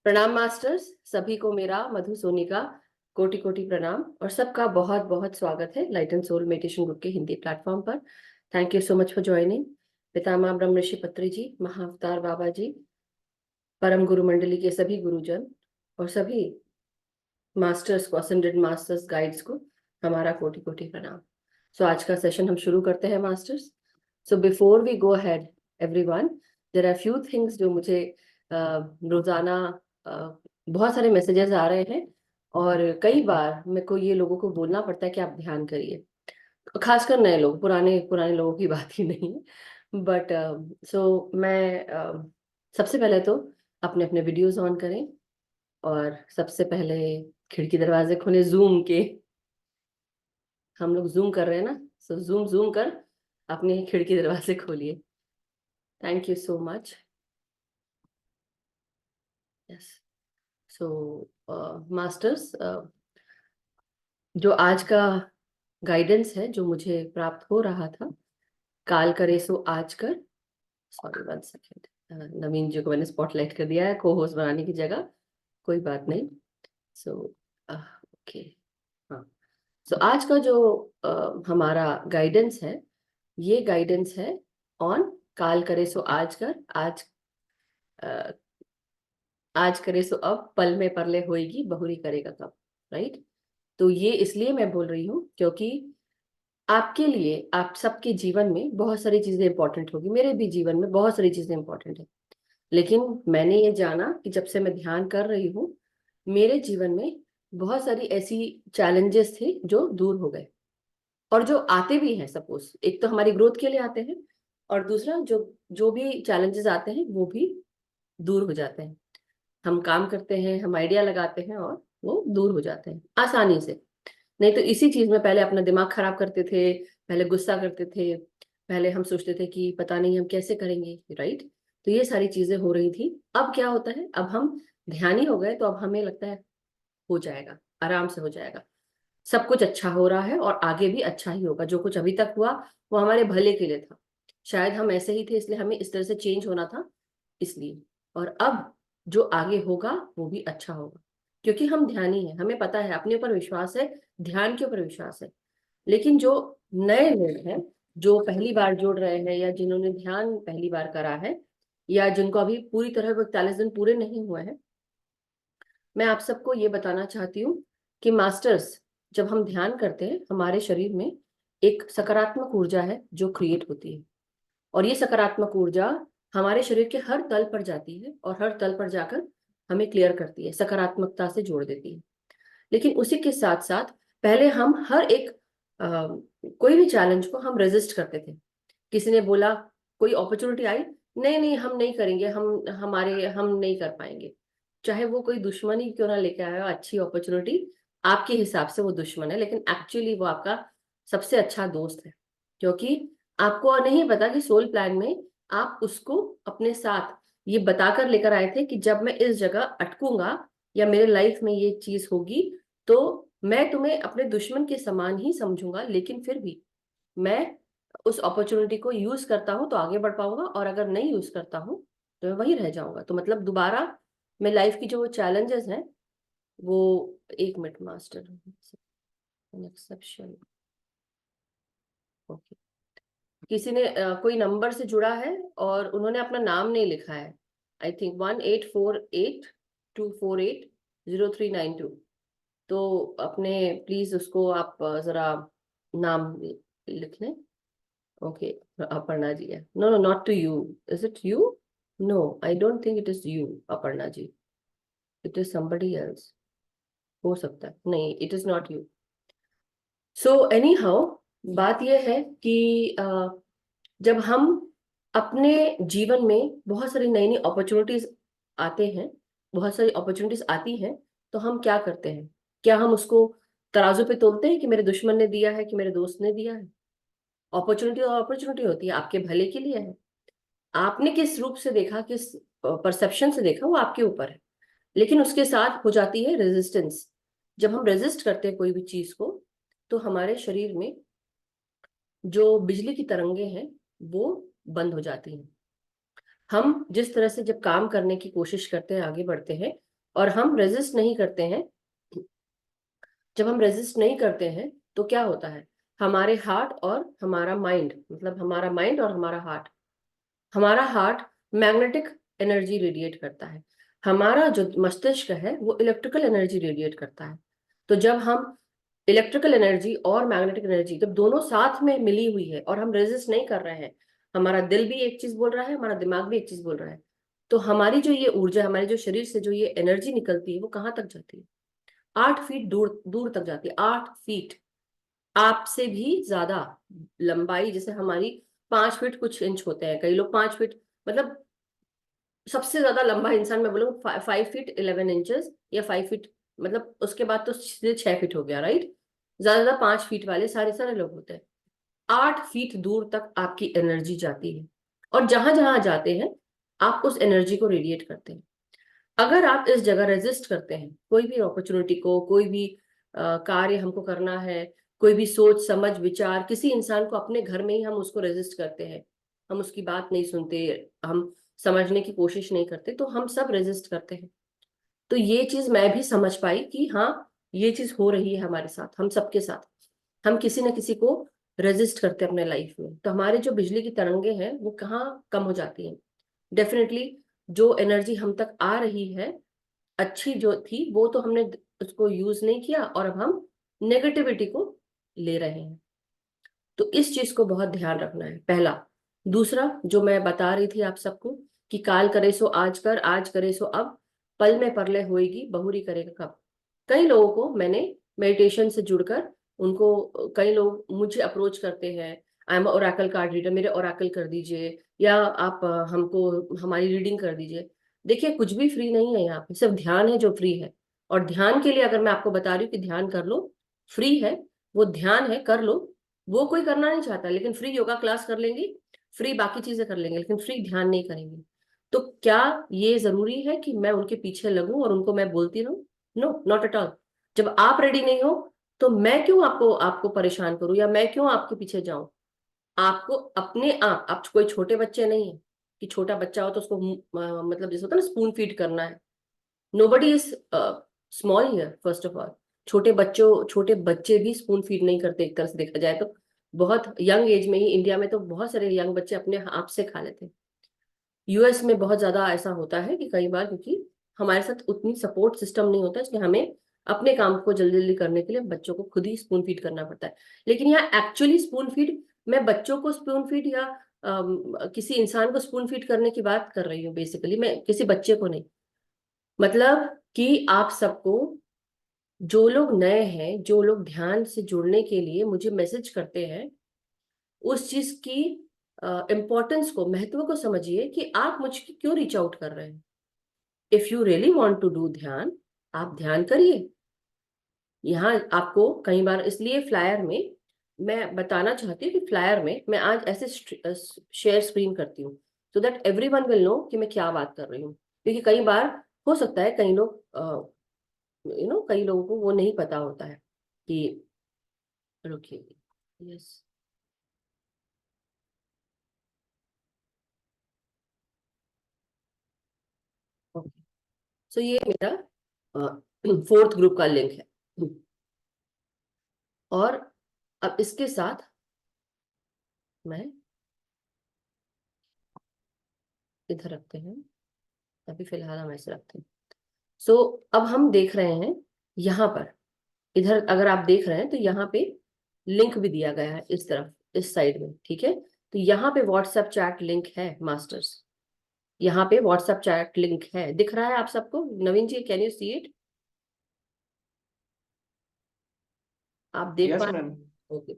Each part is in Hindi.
प्रणाम मास्टर्स। सभी को मेरा मधु सोनी का कोटि कोटि प्रणाम और सबका बहुत बहुत स्वागत है light and soul meditation group के हिंदी प्लेटफॉर्म पर। Thank you so much for joining. Pitamah Brahma Rishi पत्री जी, महाअवतार बाबा जी, परम गुरु मंडली के सभी गुरुजन और सभी मास्टर्स को, असेंडेड मास्टर्स गाइड्स को हमारा कोटि कोटि प्रणाम। सो आज का सेशन हम शुरू करते हैं masters. So before we go ahead everyone, there are few things जो मुझे रोजाना बहुत सारे मैसेजेस आ रहे हैं और कई बार मेरे को ये लोगों को बोलना पड़ता है कि आप ध्यान करिए। खासकर नए लोग, पुराने पुराने लोगों की बात ही नहीं है। बट मैं सबसे पहले तो अपने अपने वीडियोस ऑन करें और सबसे पहले खिड़की दरवाजे खोले जूम के। हम लोग जूम कर रहे हैं ना, सो जूम जूम कर अपने खिड़की दरवाजे खोलिए। Thank you so much. Yes. So masters, जो आज का गाइडेंस है जो मुझे प्राप्त हो रहा था, काल करे सो आज कर। Sorry, 1 second. नवीन जी को मैंने स्पॉटलाइट कर दिया है को होस्ट बनाने की जगह, कोई बात नहीं। So okay. हाँ। सो आज का जो हमारा गाइडेंस है, ये गाइडेंस है ऑन काल करे सो आज कर, अ, आज करे सो अब, पल में परले होएगी बहुरी करेगा कब। राइट। तो ये इसलिए मैं बोल रही हूँ क्योंकि आपके लिए, आप सबके जीवन में बहुत सारी चीजें इंपॉर्टेंट होगी, मेरे भी जीवन में बहुत सारी चीजें इंपॉर्टेंट है। लेकिन मैंने ये जाना कि जब से मैं ध्यान कर रही हूँ, मेरे जीवन में बहुत सारी ऐसी चैलेंजेस थे जो दूर हो गए और जो आते भी हैं। सपोज एक तो हमारी ग्रोथ के लिए आते हैं और दूसरा जो जो भी चैलेंजेस आते हैं वो भी दूर हो जाते हैं। हम काम करते हैं, हम आइडिया लगाते हैं और वो दूर हो जाते हैं आसानी से। नहीं तो इसी चीज में पहले अपना दिमाग खराब करते थे, पहले गुस्सा करते थे, पहले हम सोचते थे कि पता नहीं हम कैसे करेंगे। राइट। तो ये सारी चीजें हो रही थी। अब क्या होता है, अब हम ध्यानी हो गए तो अब हमें लगता है हो जाएगा, आराम से हो जाएगा। सब कुछ अच्छा हो रहा है और आगे भी अच्छा ही होगा। जो कुछ अभी तक हुआ वो हमारे भले के लिए था। शायद हम ऐसे ही थे इसलिए हमें इस तरह से चेंज होना था, इसलिए। और अब जो आगे होगा वो भी अच्छा होगा क्योंकि हम ध्यानी हैं, हमें पता है, अपने ऊपर विश्वास है, ध्यान के ऊपर विश्वास है। लेकिन जो नए लोग हैं, जो पहली बार जुड़ रहे हैं या जिन्होंने ध्यान पहली बार करा है या जिनको अभी पूरी तरह 41 दिन पूरे नहीं हुए हैं, मैं आप सबको ये बताना चाहती हूँ कि मास्टर्स, जब हम ध्यान करते हैं हमारे शरीर में एक सकारात्मक ऊर्जा है जो क्रिएट होती है और ये सकारात्मक ऊर्जा हमारे शरीर के हर तल पर जाती है और हर तल पर जाकर हमें क्लियर करती है, सकारात्मकता से जोड़ देती है। लेकिन उसी के साथ साथ पहले हम हर एक कोई भी चैलेंज को हम रेजिस्ट करते थे। किसी ने बोला, कोई अपॉर्चुनिटी आई, नहीं नहीं हम नहीं करेंगे, हम नहीं कर पाएंगे। चाहे वो कोई दुश्मन ही क्यों ना लेके आया हो, अच्छी अपॉर्चुनिटी, आपके हिसाब से वो दुश्मन है लेकिन एक्चुअली वो आपका सबसे अच्छा दोस्त है। क्योंकि आपको नहीं पता कि सोल प्लान में आप उसको अपने साथ ये बताकर लेकर आए थे कि जब मैं इस जगह अटकूंगा या मेरे लाइफ में ये चीज होगी तो मैं तुम्हें अपने दुश्मन के समान ही समझूंगा, लेकिन फिर भी मैं उस अपॉर्चुनिटी को यूज करता हूँ तो आगे बढ़ पाऊंगा और अगर नहीं यूज करता हूँ तो मैं वहीं रह जाऊंगा। तो मतलब दोबारा मैं लाइफ की जो चैलेंजेस हैं वो, एक मिनट मास्टर, एक्सेप्शन। ओके। किसी ने कोई नंबर से जुड़ा है और उन्होंने अपना नाम नहीं लिखा है। I think 1848 248 0392। तो अपने प्लीज उसको आप जरा नाम लिख लें। ओके। अपर्णा जी है। No no, not to you. Is it you? No, I don't think it is you Aparna ji. It is somebody else. हो सकता है, नहीं, इट इज नॉट यू। सो एनी हाउ, बात यह है कि जब हम अपने जीवन में बहुत सारी नई नई अपॉर्चुनिटीज आते हैं, बहुत सारी अपॉर्चुनिटीज आती हैं, तो हम क्या करते हैं? क्या हम उसको तराजू पे तोलते हैं कि मेरे दुश्मन ने दिया है कि मेरे दोस्त ने दिया है? अपॉर्चुनिटी और अपॉर्चुनिटी होती है, आपके भले के लिए है। आपने किस रूप से देखा, किस परसेप्शन से देखा, वो आपके ऊपर है। लेकिन उसके साथ हो जाती है रेजिस्टेंस। जब हम रेजिस्ट करते हैं कोई भी चीज को तो हमारे शरीर में जो बिजली की तरंगे हैं वो बंद हो जाती हैं। हम जिस तरह से जब काम करने की कोशिश करते हैं, आगे बढ़ते हैं, और हम रेजिस्ट नहीं करते हैं, जब हम रेजिस्ट नहीं करते हैं तो क्या होता है, हमारे हार्ट और हमारा माइंड, मतलब हमारा माइंड और हमारा हार्ट मैग्नेटिक एनर्जी रेडिएट करता है, हमारा जो मस्तिष्क है वो इलेक्ट्रिकल एनर्जी रेडिएट करता है। तो जब हम इलेक्ट्रिकल एनर्जी और मैग्नेटिक एनर्जी जब दोनों साथ में मिली हुई है और हम रेजिस्ट नहीं कर रहे हैं, हमारा दिल भी एक चीज बोल रहा है, हमारा दिमाग भी एक चीज बोल रहा है, तो हमारी जो ये ऊर्जा, हमारे जो शरीर से जो ये एनर्जी निकलती है वो कहाँ तक जाती है, 8 फीट दूर दूर तक जाती है, 8 फीट। आपसे भी ज्यादा लंबाई, जैसे हमारी 5 फीट कुछ इंच होते हैं, कई लोग 5 फीट, मतलब सबसे ज्यादा लंबा इंसान मैं बोलूँ 5 फीट 11 इंचेस या 5 फीट, मतलब उसके बाद तो सीधे 6 फीट हो गया, राइट। ज्यादा ज्यादा 5 फीट वाले सारे सारे लोग होते हैं। 8 फीट दूर तक आपकी एनर्जी जाती है, और जहां जहां जाते हैं आप उस एनर्जी को रेडिएट करते हैं। अगर आप इस जगह रेजिस्ट करते हैं कोई भी अपॉर्चुनिटी को, कोई भी कार्य हमको करना है, कोई भी सोच समझ विचार, किसी इंसान को अपने घर में ही हम उसको रेजिस्ट करते हैं, हम उसकी बात नहीं सुनते, हम समझने की कोशिश नहीं करते, तो हम सब रेजिस्ट करते हैं। तो ये चीज मैं भी समझ पाई कि हाँ, ये चीज हो रही है हमारे साथ, हम सबके साथ, हम किसी न किसी को रेजिस्ट करते हैं अपने लाइफ में, तो हमारे जो बिजली की तरंगे हैं वो कहाँ कम हो जाती हैं। डेफिनेटली जो एनर्जी हम तक आ रही है अच्छी जो थी वो तो हमने उसको यूज नहीं किया, और अब हम नेगेटिविटी को ले रहे हैं। तो इस चीज को बहुत ध्यान रखना है, पहला। दूसरा जो मैं बता रही थी आप सबको, कि काल करे सो आज कर, आज करे सो अब, पल में परलय होएगी, बहुरी करेगा कब। कई लोगों को मैंने मेडिटेशन से जुड़कर, उनको, कई लोग मुझे अप्रोच करते हैं, I am Oracle card reader, मेरे ओरेकल कर दीजिए, या आप हमको हमारी रीडिंग कर दीजिए। देखिए कुछ भी फ्री नहीं है यहाँ पे, सिर्फ ध्यान है जो फ्री है। और ध्यान के लिए अगर मैं आपको बता रही हूँ कि ध्यान कर लो, फ्री है, वो ध्यान है, कर लो। वो कोई करना नहीं चाहता, लेकिन फ्री योगा क्लास कर लेंगे, फ्री बाकी चीजें कर लेंगे, लेकिन फ्री ध्यान नहीं करेंगे। तो क्या ये जरूरी है कि मैं उनके पीछे लगूं और उनको मैं बोलती रहूं? No, not at all. जब आप रेडी नहीं हो तो मैं क्यों आपको आपको परेशान करूं, या मैं क्यों आपके पीछे जाऊं? आपको अपने आप कोई छोटे बच्चे नहीं है कि छोटा बच्चा हो तो उसको मतलब जैसे होता है ना स्पून फीड करना है। Nobody is small here, first of all. छोटे बच्चे भी स्पून फीड नहीं करते, एक तरह से देखा जाए तो। बहुत यंग एज में ही इंडिया में तो बहुत सारे यंग बच्चे अपने हाथ से खा लेते हैं। यूएस में बहुत ज्यादा ऐसा होता है कि कई बार, क्योंकि हमारे साथ उतनी सपोर्ट सिस्टम नहीं होता, इसलिए हमें अपने काम को जल्दी जल्दी करने के लिए बच्चों को खुद ही स्पून फीड करना पड़ता है। लेकिन यहाँ एक्चुअली स्पून फीड, मैं बच्चों को स्पून फीड या किसी इंसान को स्पून फीड करने की बात कर रही हूँ, बेसिकली मैं किसी बच्चे को नहीं। मतलब कि आप सबको, जो लोग नए हैं, जो लोग ध्यान से जुड़ने के लिए मुझे मैसेज करते हैं, उस चीज की इम्पोर्टेंस को, महत्व को समझिए कि आप मुझे क्यों रीच आउट कर रहे हैं। If you really want to do ध्यान, आप ध्यान करिए। यहाँ आपको कई बार, इसलिए फ्लायर में मैं बताना चाहती हूँ कि फ्लायर में मैं आज ऐसे शेयर स्क्रीन करती हूँ, so that everyone will know कि मैं क्या बात कर रही हूँ। क्योंकि कई बार हो सकता है कई लोग, कई लोगों को वो नहीं पता होता है कि, रुकिए, यस, ओके। सो ये मेरा 4th ग्रुप का लिंक है। और अब इसके साथ मैं इधर रखते हैं, अभी फिलहाल हम ऐसे रखते हैं। सो अब हम देख रहे हैं यहाँ पर, इधर अगर आप देख रहे हैं तो यहाँ पे लिंक भी दिया गया है इस तरफ, इस साइड में, ठीक है। तो यहाँ पे व्हाट्सएप चैट लिंक है मास्टर्स, यहाँ पे व्हाट्सएप चैट लिंक है, दिख रहा है आप सबको? नवीन जी, कैन यू सी इट? आप देख पा यस रहे मैम। हैं? ओके।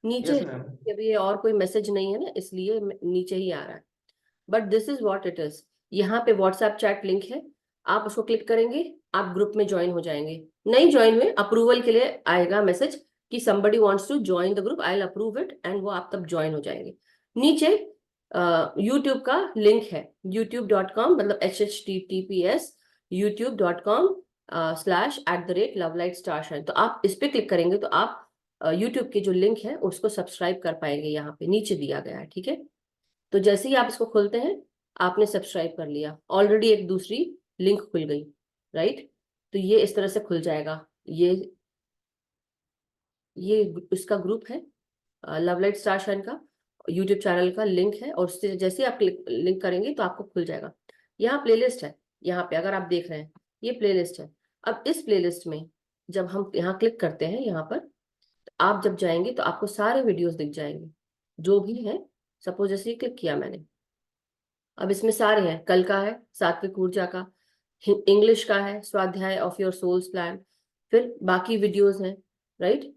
नीचे, यस मैम। अभी ये और कोई मैसेज नहीं है ना, इसलिए नीचे ही आ रहा है। But this is what it is. यहाँ पे व्हाट्सएप चैट लिंक है, आप उसको क्लिक करेंगे, आप ग्रुप में ज्वाइन हो जाएंगे। नहीं ज्वाइन हुए, अप्रूवल के लिए आएगा मैसेज कि somebody wants to join the group, I'll approve it, and वो आप तब ज्वाइन हो जाएंगे। नीचे यूट्यूब का लिंक है, youtube.com, मतलब https youtube.com/@lovelightstarshine। तो आप इस पे क्लिक करेंगे तो आप यूट्यूब के जो लिंक है उसको सब्सक्राइब कर पाएंगे, यहाँ पे नीचे दिया गया है, ठीक है। तो जैसे ही आप इसको खोलते हैं, आपने सब्सक्राइब कर लिया, ऑलरेडी एक दूसरी लिंक खुल गई, राइट। तो ये इस तरह से खुल जाएगा। ये इसका ग्रुप है, लव लाइट स्टार शाइन का यूट्यूब चैनल का लिंक है, और उससे जैसे ही आप लिंक करेंगे तो आपको खुल जाएगा। यहाँ प्लेलिस्ट है, यहाँ पे अगर आप देख रहे हैं ये प्लेलिस्ट है। अब इस प्लेलिस्ट में जब हम यहाँ क्लिक करते हैं, यहाँ पर तो आप जब जाएंगे तो आपको सारे वीडियोस दिख जाएंगे जो भी हैं। सपोज जैसे क्लिक किया मैंने, अब इसमें सारे हैं। कल का है सात्विक ऊर्जा का, इंग्लिश का है स्वाध्याय ऑफ योर सोल्स प्लान, फिर बाकी वीडियोस हैं, राइट।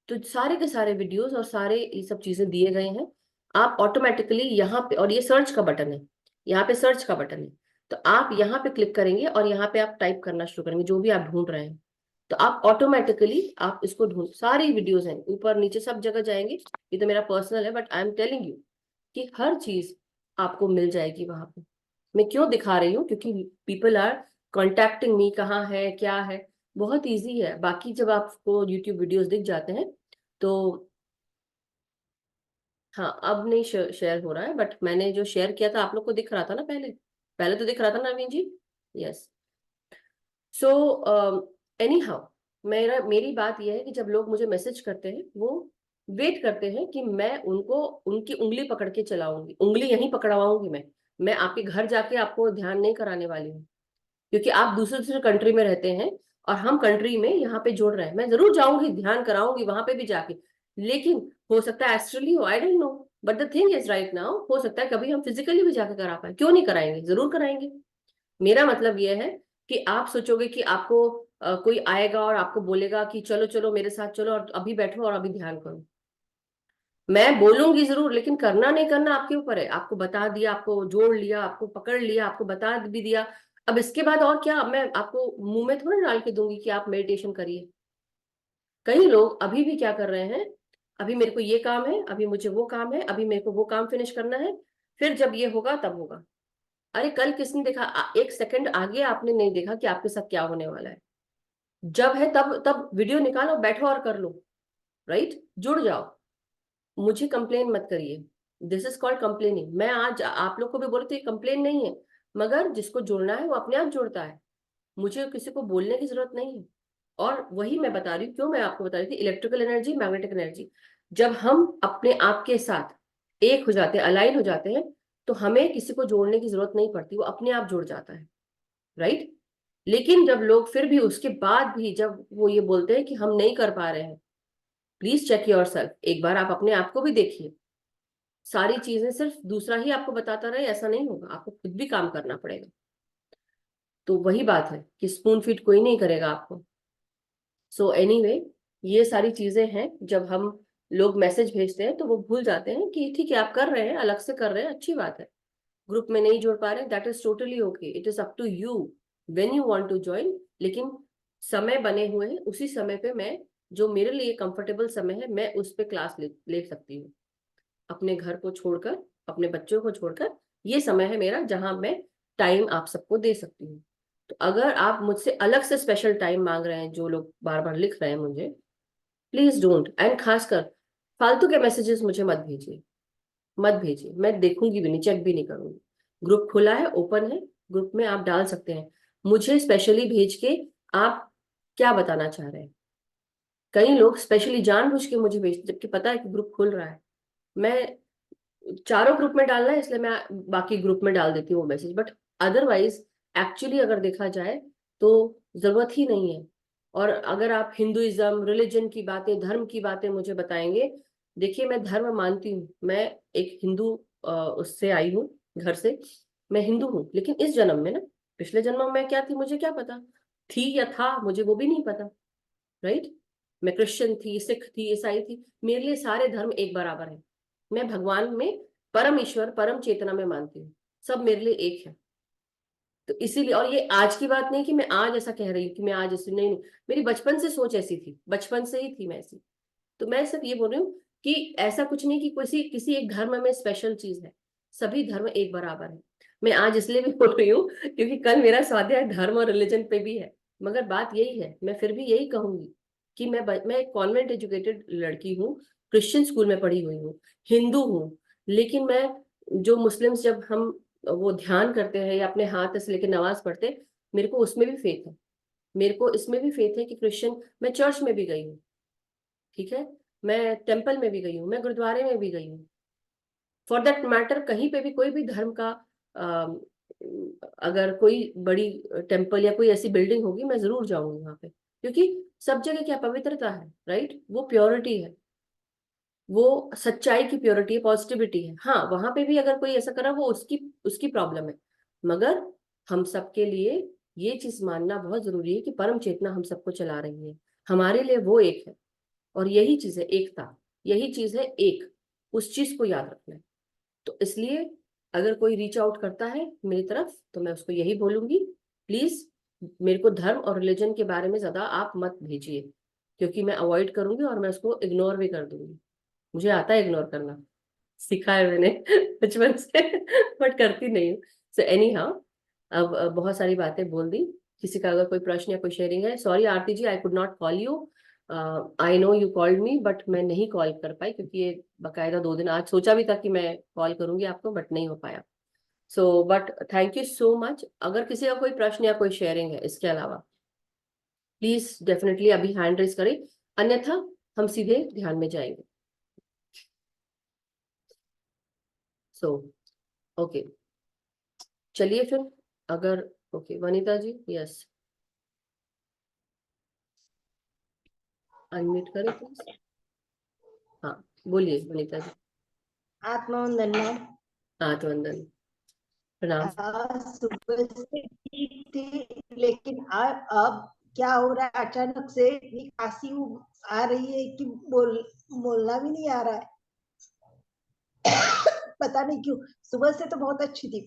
तो सारे के सारे वीडियोस और सारे ये सब चीजें दिए गए हैं। आप ऑटोमेटिकली यहाँ पे, और ये सर्च का बटन है, यहाँ पे सर्च का बटन है, तो आप यहाँ पे क्लिक करेंगे और यहाँ पे आप टाइप करना शुरू करेंगे जो भी आप ढूंढ रहे हैं। तो आप ऑटोमेटिकली आप इसको ढूंढ, सारी वीडियोस हैं ऊपर नीचे सब जगह जाएंगे। ये तो मेरा पर्सनल है, but I am telling you कि हर चीज आपको मिल जाएगी वहां पे। मैं क्यों दिखा रही हूँ, क्योंकि पीपल आर कॉन्टेक्टिंग मी, कहाँ है क्या है। बहुत इजी है, बाकी जब आपको यूट्यूब वीडियोस दिख जाते हैं तो। हाँ अब नहीं शेयर हो रहा है, बट मैंने जो शेयर किया था आप लोग को दिख रहा था ना पहले, पहले तो दिख रहा था ना नवीन जी। यस। सो एनी हाउ, मेरी बात यह है कि जब लोग मुझे मैसेज करते हैं वो वेट करते हैं कि मैं उनको उनकी उंगली पकड़ के चलाऊंगी, उंगली यहीं पकड़वाऊंगी मैं आपके घर जाके आपको ध्यान नहीं कराने वाली हूँ, क्योंकि आप दूसरे दूसरे कंट्री में रहते हैं और हम कंट्री में यहाँ पे जोड़ रहे हैं। मैं जरूर जाऊंगी, ध्यान कराऊंगी वहां पे भी जाके, लेकिन हो सकता है एस्ट्रली हो, I don't know. But the thing is right now, हो सकता है कभी हम फिजिकली भी जाके करा पाए, क्यों नहीं कराएंगे, जरूर कराएंगे। मेरा मतलब यह है कि आप सोचोगे कि आपको कोई आएगा और आपको बोलेगा कि चलो चलो मेरे साथ चलो और अभी बैठो और अभी ध्यान करो। मैं बोलूंगी जरूर, लेकिन करना नहीं करना आपके ऊपर है। आपको बता दिया, आपको जोड़ लिया, आपको पकड़ लिया, आपको बता भी दिया। अब इसके बाद और क्या, मैं आपको मुंह में थोड़ा डाल के दूंगी कि आप मेडिटेशन करिए। कई लोग अभी भी क्या कर रहे हैं, अभी मेरे को ये काम है, अभी मुझे वो काम है, अभी मेरे को वो काम फिनिश करना है, फिर जब ये होगा तब होगा। अरे कल किसने देखा, एक सेकंड आगे आपने नहीं देखा कि आपके साथ क्या होने वाला है। जब है तब तब वीडियो निकालो, बैठो और कर लो, राइट, जुड़ जाओ। मुझे कंप्लेन मत करिए, दिस इज कॉल्ड कंप्लेनिंग। मैं आज आप लोग को भी बोलती हूँ कंप्लेन नहीं है, मगर जिसको जुड़ना है वो अपने आप जुड़ता है, मुझे किसी को बोलने की जरूरत नहीं है। और वही मैं बता रही हूँ, क्यों मैं आपको बता रही थी, इलेक्ट्रिकल एनर्जी मैग्नेटिक एनर्जी, जब हम अपने आप के साथ एक हो जाते हैं, अलाइन हो जाते हैं, तो हमें किसी को जोड़ने की जरूरत नहीं पड़ती, वो अपने आप जुड़ जाता है, राइट। लेकिन जब लोग फिर भी उसके बाद भी जब वो ये बोलते हैं कि हम नहीं कर पा रहे हैं, प्लीज चेक योर सेल्फ, एक बार आप अपने आप को भी देखिए। सारी चीजें सिर्फ दूसरा ही आपको बताता रहे ऐसा नहीं होगा, आपको खुद भी काम करना पड़ेगा। तो वही बात है कि स्पून फीड कोई नहीं करेगा आपको। सो एनीवे, ये सारी चीजें हैं। जब हम लोग मैसेज भेजते हैं तो वो भूल जाते हैं कि ठीक है आप कर रहे हैं, अलग से कर रहे हैं, अच्छी बात है। ग्रुप में नहीं जोड़ पा रहे, that is totally okay, it is up to you when you want to join. लेकिन समय बने हुए हैं, उसी समय पे मैं, जो मेरे लिए कंफर्टेबल समय है, मैं उस पे क्लास ले सकती हूँ। अपने घर को छोड़कर, अपने बच्चों को छोड़कर, ये समय है मेरा जहां मैं टाइम आप सबको दे सकती हूँ। तो अगर आप मुझसे अलग से स्पेशल टाइम मांग रहे हैं, जो लोग बार बार लिख रहे हैं मुझे, प्लीज डोंट, एंड खासकर फालतू के मैसेजेस मुझे मत भेजिए, मत भेजिए, मैं देखूंगी भी नहीं, चेक भी नहीं करूंगी। ग्रुप खुला है, ओपन है, ग्रुप में आप डाल सकते हैं, मुझे स्पेशली भेज के आप क्या बताना चाह रहे हैं। कई लोग स्पेशली जानबूझ के मुझे भेजते जबकि पता है कि ग्रुप खुल रहा है। मैं चारों ग्रुप में डालना है इसलिए मैं बाकी ग्रुप में डाल देती हूँ वो मैसेज, बट अदरवाइज एक्चुअली अगर देखा जाए तो जरूरत ही नहीं है। और अगर आप हिंदुइज्म, रिलीजन की बातें, धर्म की बातें मुझे बताएंगे, देखिए मैं धर्म मानती हूँ, मैं एक हिंदू उससे आई हूँ, घर से, मैं हिंदू हूँ, लेकिन इस जन्म में ना, पिछले जन्म में क्या थी मुझे क्या पता, थी या था मुझे वो भी नहीं पता, राइट। मैं क्रिश्चियन थी, सिख थी, ईसाई थी, मेरे लिए सारे धर्म एक बराबर है। मैं भगवान में, परम ईश्वर, परम चेतना में मानती हूँ, सब मेरे लिए एक है। तो इसीलिए, और ये आज की बात नहीं कि मैं आज ऐसा कह रही हूँ कि मैं आज ऐसी नहीं, नहीं, मेरी बचपन से सोच ऐसी थी, बचपन से ही थी मैं ऐसी। तो मैं सिर्फ ये बोल रही हूँ कि ऐसा कुछ नहीं कि किसी किसी एक धर्म में स्पेशल चीज है, सभी धर्म एक बराबर है। मैं आज इसलिए भी बोल रही हूँ क्योंकि कल मेरा स्वाध्याय धर्म और रिलीजन पे भी है, मगर बात यही है, मैं फिर भी यही कहूंगी कि मैं एक कॉन्वेंट एजुकेटेड लड़की हूँ, क्रिश्चियन स्कूल में पढ़ी हुई हूँ, हिंदू हूँ, लेकिन मैं, जो मुस्लिम्स जब हम वो ध्यान करते हैं या अपने हाथ से लेकर नमाज पढ़ते, मेरे को उसमें भी फेथ है। मेरे को इसमें भी फेथ है कि क्रिश्चियन, मैं चर्च में भी गई हूँ, ठीक है, मैं टेम्पल में भी गई हूँ, मैं गुरुद्वारे में भी गई हूँ, फॉर दैट मैटर कहीं पे भी कोई भी धर्म का अगर कोई बड़ी टेम्पल या कोई ऐसी बिल्डिंग होगी मैं जरूर जाऊंगी वहां पे, क्योंकि सब जगह क्या पवित्रता है, राइट, वो प्योरिटी है, वो सच्चाई की प्योरिटी है, पॉजिटिविटी है। हाँ, वहां पे भी अगर कोई ऐसा करा वो उसकी उसकी प्रॉब्लम है, मगर हम सबके लिए ये चीज मानना बहुत जरूरी है कि परम चेतना हम सबको चला रही है, हमारे लिए वो एक है, और यही चीज है एकता, यही चीज है एक, उस चीज को याद रखना है। तो इसलिए अगर कोई रीच आउट करता है मेरी तरफ तो मैं उसको यही बोलूंगी, प्लीज मेरे को धर्म और रिलीजन के बारे में ज्यादा आप मत भेजिए, क्योंकि मैं अवॉइड करूंगी और मैं उसको इग्नोर भी कर दूंगी। मुझे आता है इग्नोर करना, सीखा है मैंने बचपन से, बट करती नहीं हूँ। सो एनी हाउ, अब बहुत सारी बातें बोल दी। किसी का अगर कोई प्रश्न या कोई शेयरिंग है, sorry Aarti ji, I could not call you, I know you called me, but मैं नहीं कॉल कर पाई क्योंकि ये बकायदा 2 दिन, आज सोचा भी था कि मैं कॉल करूंगी आपको बट नहीं हो पाया। So but thank you so much. अगर किसी का कोई प्रश्न या कोई शेयरिंग है इसके अलावा, प्लीज डेफिनेटली अभी हैंड रेज करें, अन्यथा हम सीधे ध्यान में जाएंगे। सो ओके, चलिए फिर, अगर ओके वनीता जी, यस, अनम्यूट करें प्लीज। हाँ, बोलिए वनीता जी। आत्मवंदन मैम। आत्मवंदन, प्रणाम। सुबह से ठीक थी, लेकिन अब क्या हो रहा है, अचानक से इतनी खांसी आ रही है कि बोलना भी नहीं आ रहा है। पता नहीं क्यों। सुबह से तो बहुत अच्छी थी,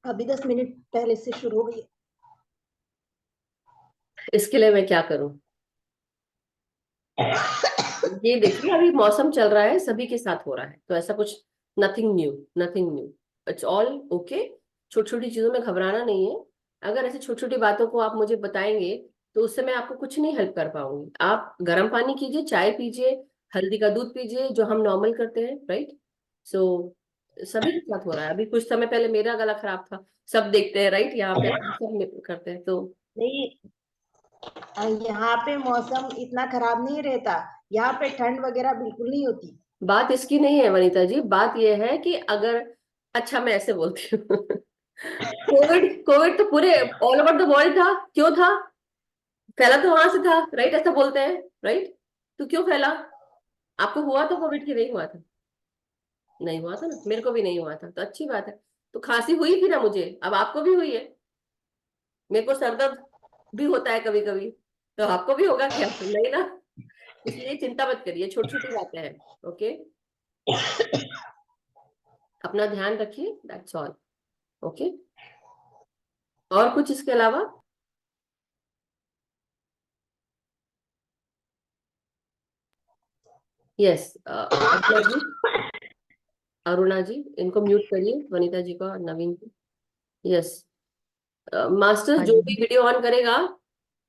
अभी 10 मिनट पहले से शुरू हो गई। इसके लिए मैं क्या करूं? ये देखिए, अभी मौसम चल रहा है, सभी के साथ हो रहा है, तो ऐसा कुछ, nothing new, nothing new, it's all okay. छोटी छोटी चीजों में घबराना नहीं है। अगर ऐसी छोटी छोटी बातों को आप मुझे बताएंगे तो उससे मैं आपको कुछ नहीं हेल्प कर पाऊंगी। आप गर्म पानी कीजिए, चाय पीजिए, हल्दी का दूध पीजिए, जो हम नॉर्मल करते हैं, राइट। सो सभी के साथ हो रहा है। अभी कुछ समय पहले मेरा गला खराब था, सब देखते हैं, राइट, यहाँ पे आप सब करते हैं तो। नहीं, यहाँ पे मौसम इतना खराब नहीं रहता, यहाँ पे ठंड वगैरह बिल्कुल नहीं होती। बात इसकी नहीं है वनीता जी, बात यह है कि अगर, अच्छा मैं ऐसे बोलती हूँ, कोविड कोविड तो पूरे ऑल ओवर द वर्ल्ड था, क्यों था? फैला तो वहां से था, राइट, ऐसा बोलते हैं, राइट, तो क्यों फैला? आपको हुआ था कोविड की नहीं हुआ था? नहीं हुआ था ना, मेरे को भी नहीं हुआ था, तो अच्छी बात है। तो खांसी हुई थी ना मुझे, अब आपको भी हुई है, मेरे को सर दर्द भी होता है कभी कभी, तो आपको भी होगा क्या? नहीं ना, इसलिए चिंता मत करिए, छोटी छोटी बातें हैं, ओके, अपना ध्यान रखिए, दैट्स ऑल, ओके। और कुछ इसके अलावा? यस, अरुणा जी, अरुणा जी, इनको म्यूट करिए, वनीता जी को और नवीन जी। यस, मास्टर्स हाँ जो जी। भी वीडियो ऑन करेगा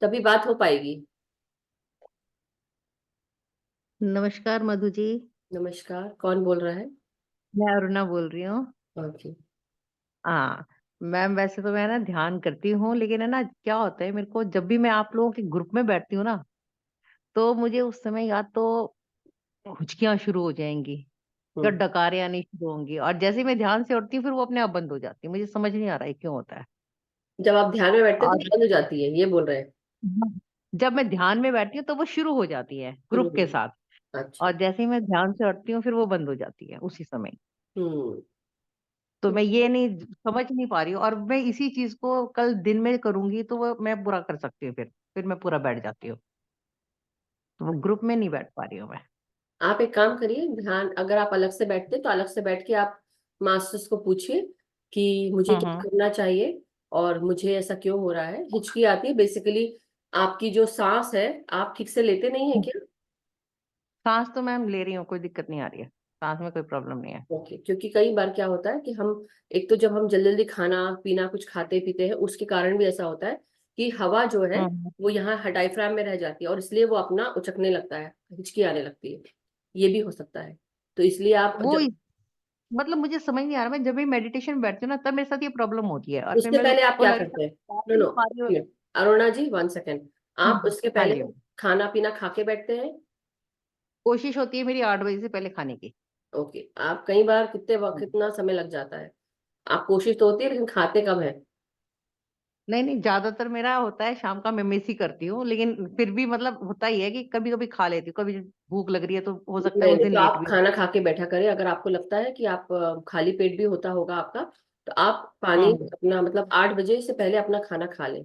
तभी बात हो पाएगी। नमस्कार मधु जी। नमस्कार, कौन बोल रहा है? मैं अरुणा बोल रही हूँ। ओके। हाँ मैम, वैसे तो मैं ना ध्यान करती हूँ, लेकिन है ना क्या होता है, मेरे को जब भी मैं आप लोगों के ग्रुप में बैठती हूँ ना, तो मुझे उस समय या तो हुचकियां शुरू हो जाएंगी या हम्म, डकारें आनी शुरू होंगी, और जैसे ही मैं ध्यान से उठती हूँ फिर वो अपने आप बंद हो जाती है। मुझे समझ नहीं आ रहा है क्यों होता है। जब आप ध्यान में बैठते हैं और तो बंद हो जाती है, ये बोल रहे हैं? जब मैं ध्यान में बैठती हूँ तो वो शुरू हो जाती है शुरू ग्रुप हो के जाती साथ, है। अच्छा। और जैसे ही मैं ध्यान से उठती हूँ फिर वो बंद हो जाती है उसी समय। हम्म। तो तो मैं ये नहीं समझ नहीं पा रही हूँ, और मैं इसी चीज को कल दिन में करूंगी तो वो मैं बुरा कर सकती हूँ, फिर मैं पूरा बैठ जाती हूँ, तो वो ग्रुप में नहीं बैठ पा रही हूँ मैं। आप एक काम करिए, ध्यान अगर आप अलग से बैठते हैं तो अलग से बैठ के आप मास्टर्स को पूछिए कि मुझे क्या हम्म। करना चाहिए और मुझे ऐसा क्यों हो रहा है, हिचकी आती है बेसिकली। आपकी जो सांस है, आप ठीक से लेते नहीं है क्या? सांस तो मैम ले रही हूँ, कोई दिक्कत नहीं आ रही है, सांस में कोई प्रॉब्लम नहीं है। ओके, क्योंकि कई बार क्या होता है कि हम, एक तो जब हम जल्दी जल्दी खाना पीना कुछ खाते पीते हैं उसके कारण भी ऐसा होता है कि हवा जो है हम्म। वो यहाँ डायफ्राम में रह जाती है और इसलिए वो अपना उचकने लगता है, हिचकी आने लगती है, ये भी हो सकता है। तो इसलिए आप वो जब, मतलब मुझे समझ नहीं आ रहा, मैं जब भी मेडिटेशन बैठती हूँ ना तब मेरे साथ ये प्रॉब्लम होती है, और फिर उससे मैं पहले आप को क्या लग करते हैं? रहा नो है नो, पा रही हूँ। अरुणा जी 1 सेकेंड, आप उसके हाँ पहले जी, खाना पीना खा के बैठते हैं? कोशिश होती है मेरी 8 बजे से पहले खाने की। ओके, आप कई बार कितने वक्त, कितना समय लग जाता है? आप कोशिश तो होती है, लेकिन खाते कब है? नहीं नहीं, ज्यादातर मेरा होता है शाम का, मैं मिस ही करती हूँ, लेकिन फिर भी मतलब होता ही है कि कभी कभी खा लेती हूँ, कभी भूख लग रही है तो हो सकता है नहीं उस नहीं, दिन तो लेट आप भी हो। खाना खा के बैठा करें। अगर आपको लगता है कि आप खाली पेट भी होता होगा आपका, तो आप पानी हम्म अपना मतलब 8 बजे से पहले अपना खाना खा लें।